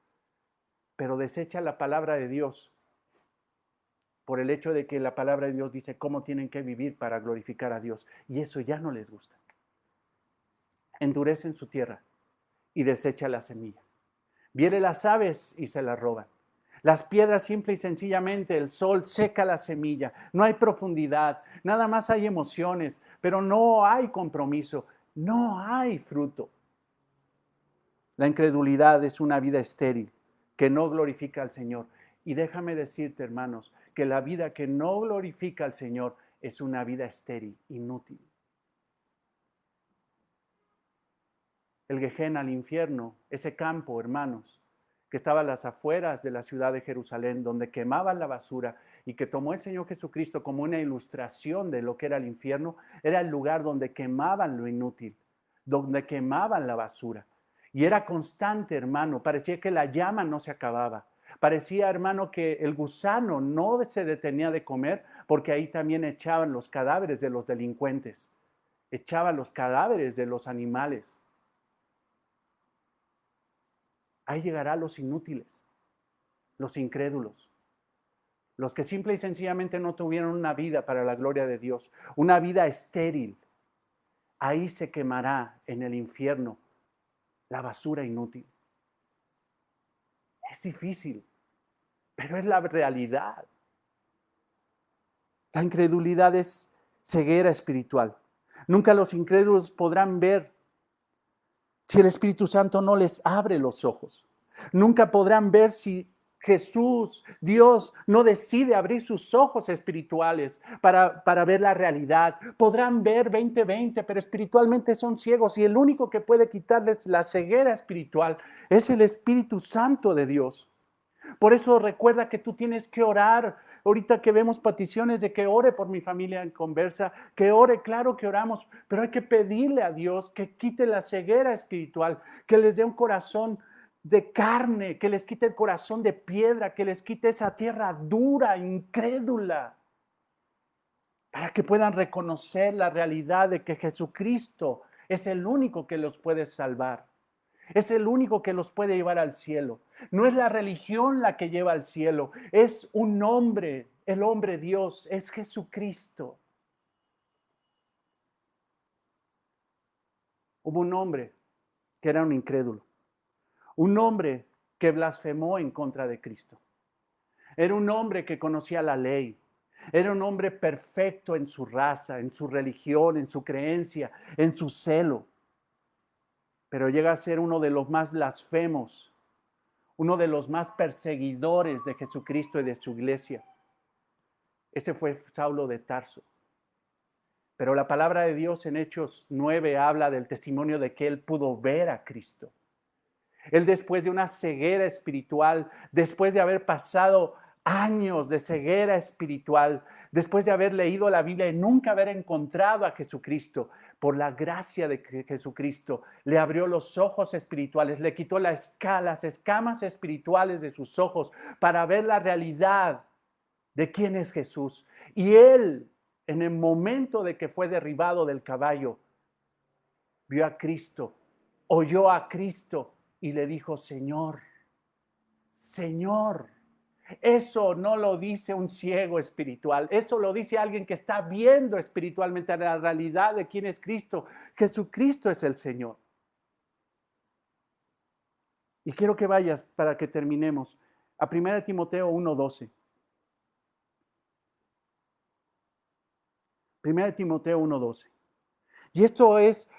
Pero desecha la palabra de Dios por el hecho de que la palabra de Dios dice cómo tienen que vivir para glorificar a Dios. Y eso ya no les gusta. Endurecen su tierra y desecha la semilla. Vienen las aves y se la roban. Las piedras, simple y sencillamente, el sol seca la semilla. No hay profundidad, nada más hay emociones, pero no hay compromiso, no hay fruto. La incredulidad es una vida estéril que no glorifica al Señor. Y déjame decirte, hermanos, que la vida que no glorifica al Señor es una vida estéril, inútil. El Gehenna, el infierno, ese campo, hermanos, que estaba a las afueras de la ciudad de Jerusalén, donde quemaban la basura y que tomó el Señor Jesucristo como una ilustración de lo que era el infierno, era el lugar donde quemaban lo inútil, donde quemaban la basura. Y era constante, hermano, parecía que la llama no se acababa. Parecía, hermano, que el gusano no se detenía de comer porque ahí también echaban los cadáveres de los delincuentes, echaban los cadáveres de los animales. Ahí llegarán los inútiles, los incrédulos, los que simple y sencillamente no tuvieron una vida para la gloria de Dios, una vida estéril. Ahí se quemará en el infierno la basura inútil. Es difícil, pero es la realidad. La incredulidad es ceguera espiritual. Nunca los incrédulos podrán ver si el Espíritu Santo no les abre los ojos. Nunca podrán ver si Jesús, Dios, no decide abrir sus ojos espirituales para ver la realidad. Podrán ver 20/20, pero espiritualmente son ciegos y el único que puede quitarles la ceguera espiritual es el Espíritu Santo de Dios. Por eso recuerda que tú tienes que orar. Ahorita que vemos peticiones de que ore por mi familia en Conversa, que ore, claro que oramos, pero hay que pedirle a Dios que quite la ceguera espiritual, que les dé un corazón de carne, que les quite el corazón de piedra, que les quite esa tierra dura, incrédula, para que puedan reconocer la realidad de que Jesucristo es el único que los puede salvar. Es el único que los puede llevar al cielo. No es la religión la que lleva al cielo, es un hombre, el hombre Dios, es Jesucristo. Hubo un hombre que era un incrédulo, un hombre que blasfemó en contra de Cristo. Era un hombre que conocía la ley, era un hombre perfecto en su raza, en su religión, en su creencia, en su celo, pero llega a ser uno de los más blasfemos, uno de los más perseguidores de Jesucristo y de su iglesia. Ese fue Saulo de Tarso. Pero la palabra de Dios en Hechos 9 habla del testimonio de que él pudo ver a Cristo. Él, después de una ceguera espiritual, después de haber pasado años de ceguera espiritual, después de haber leído la Biblia y nunca haber encontrado a Jesucristo, por la gracia de Jesucristo, le abrió los ojos espirituales, le quitó las escamas espirituales de sus ojos para ver la realidad de quién es Jesús. Y él, en el momento de que fue derribado del caballo, vio a Cristo, oyó a Cristo y le dijo: Señor, Señor. Eso no lo dice un ciego espiritual, eso lo dice alguien que está viendo espiritualmente la realidad de quién es Cristo. Jesucristo es el Señor. Y quiero que vayas, para que terminemos, a 1 Timoteo 1:12. 1 Timoteo 1:12. Y esto es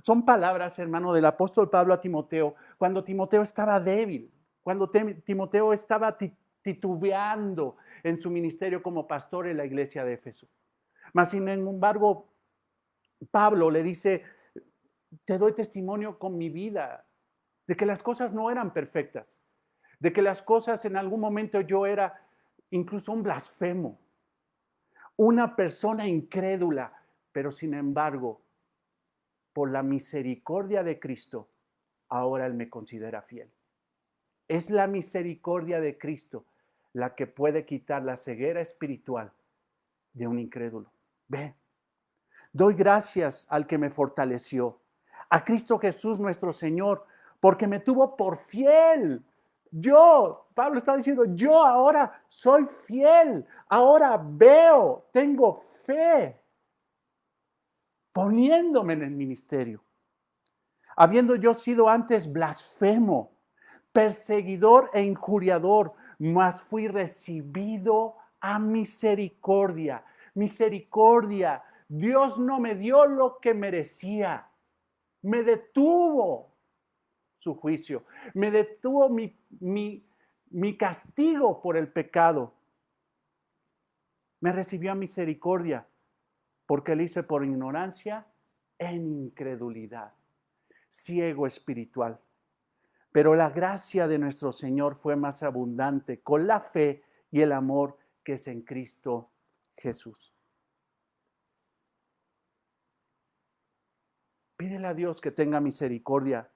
son palabras, hermano, del apóstol Pablo a Timoteo, cuando Timoteo estaba débil, cuando Timoteo estaba titubeando en su ministerio como pastor en la iglesia de Éfeso. Mas, sin embargo, Pablo le dice: te doy testimonio con mi vida, de que las cosas no eran perfectas, de que las cosas en algún momento yo era incluso un blasfemo, una persona incrédula, pero sin embargo, por la misericordia de Cristo, ahora Él me considera fiel. Es la misericordia de Cristo la que puede quitar la ceguera espiritual de un incrédulo. Ve, doy gracias al que me fortaleció, a Cristo Jesús nuestro Señor, porque me tuvo por fiel. Pablo está diciendo, yo ahora soy fiel, ahora veo, tengo fe, poniéndome en el ministerio. Habiendo yo sido antes blasfemo, perseguidor e injuriador, mas fui recibido a misericordia. Misericordia. Dios no me dio lo que merecía. Me detuvo su juicio. Me detuvo mi castigo por el pecado. Me recibió a misericordia porque lo hice por ignorancia en incredulidad. Ciego espiritual. Pero la gracia de nuestro Señor fue más abundante con la fe y el amor que es en Cristo Jesús. Pídele a Dios que tenga misericordia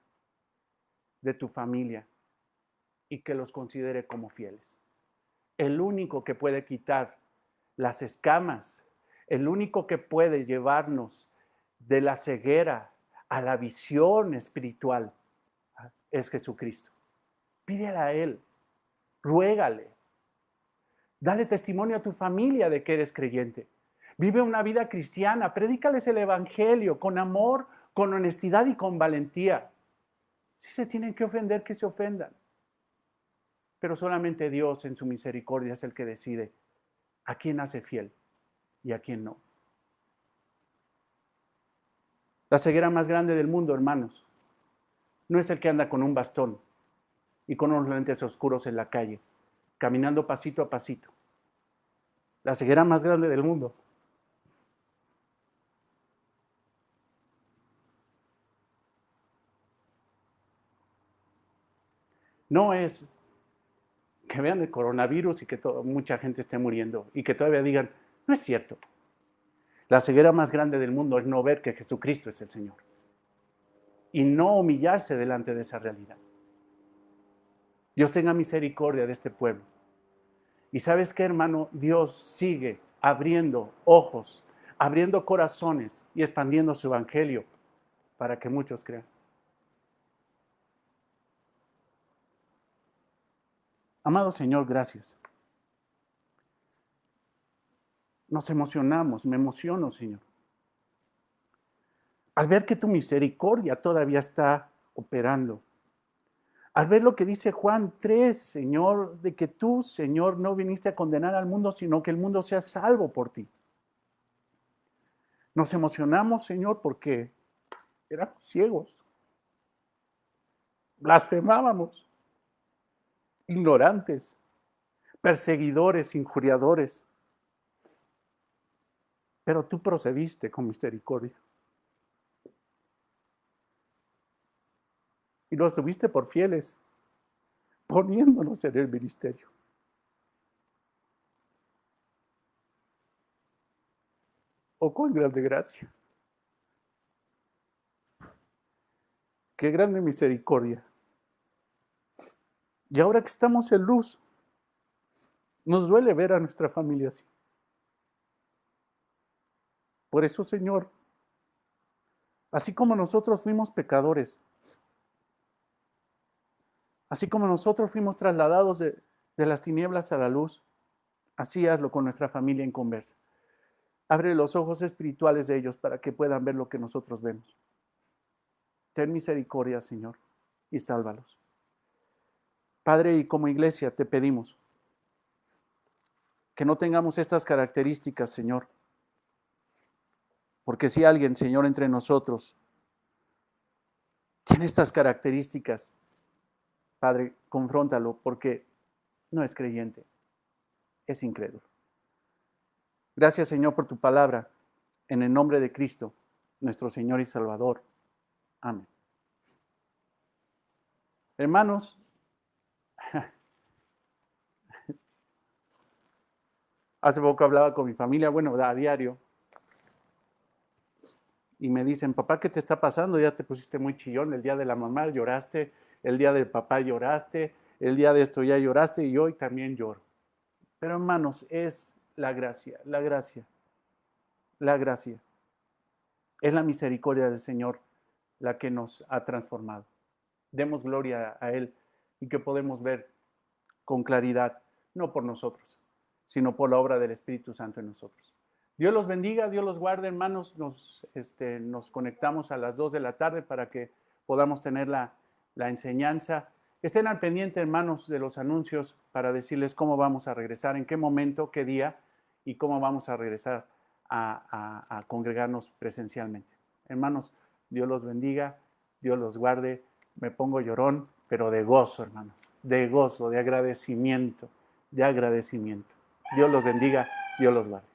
de tu familia y que los considere como fieles. El único que puede quitar las escamas, el único que puede llevarnos de la ceguera a la visión espiritual es Jesucristo. Pídele a Él, ruégale. Dale testimonio a tu familia de que eres creyente. Vive una vida cristiana, predícales el evangelio con amor, con honestidad y con valentía. Si se tienen que ofender, que se ofendan. Pero solamente Dios en su misericordia es el que decide a quién hace fiel y a quién no. La ceguera más grande del mundo, hermanos, no es el que anda con un bastón y con unos lentes oscuros en la calle, caminando pasito a pasito. La ceguera más grande del mundo no es que vean el coronavirus y que mucha gente esté muriendo y que todavía digan, no es cierto. La ceguera más grande del mundo es no ver que Jesucristo es el Señor y no humillarse delante de esa realidad. Dios tenga misericordia de este pueblo. Y ¿sabes qué, hermano? Dios sigue abriendo ojos, abriendo corazones y expandiendo su evangelio para que muchos crean. Amado Señor, gracias. Nos emocionamos, me emociono, Señor, al ver que tu misericordia todavía está operando. Al ver lo que dice Juan 3, Señor, de que tú, Señor, no viniste a condenar al mundo, sino que el mundo sea salvo por ti. Nos emocionamos, Señor, porque éramos ciegos, blasfemábamos, ignorantes, perseguidores, injuriadores. Pero tú procediste con misericordia. Y los tuviste por fieles, poniéndonos en el ministerio. Oh, cuán grande gracia. Qué grande misericordia. Y ahora que estamos en luz, nos duele ver a nuestra familia así. Por eso, Señor, así como nosotros fuimos pecadores, así como nosotros fuimos trasladados de las tinieblas a la luz, así hazlo con nuestra familia en Conversa. Abre los ojos espirituales de ellos para que puedan ver lo que nosotros vemos. Ten misericordia, Señor, y sálvalos. Padre, y como iglesia te pedimos que no tengamos estas características, Señor, porque si alguien, Señor, entre nosotros tiene estas características, Padre, confróntalo porque no es creyente, es incrédulo. Gracias, Señor, por tu palabra, en el nombre de Cristo, nuestro Señor y Salvador. Amén. Hermanos, Hace poco hablaba con mi familia, bueno, a diario, y me dicen, papá, ¿qué te está pasando? Ya te pusiste muy chillón, el día de la mamá lloraste, el día del papá lloraste, el día de esto ya lloraste y hoy también lloro. Pero hermanos, es la gracia, la gracia, la gracia. Es la misericordia del Señor la que nos ha transformado. Demos gloria a Él y que podemos ver con claridad, no por nosotros, sino por la obra del Espíritu Santo en nosotros. Dios los bendiga, Dios los guarde, hermanos. Nos conectamos a las 2 de la tarde para que podamos tener la enseñanza. Estén al pendiente, hermanos, de los anuncios para decirles cómo vamos a regresar, en qué momento, qué día y cómo vamos a regresar a congregarnos presencialmente. Hermanos, Dios los bendiga, Dios los guarde. Me pongo llorón, pero de gozo, hermanos, de gozo, de agradecimiento, de agradecimiento. Dios los bendiga, Dios los guarde.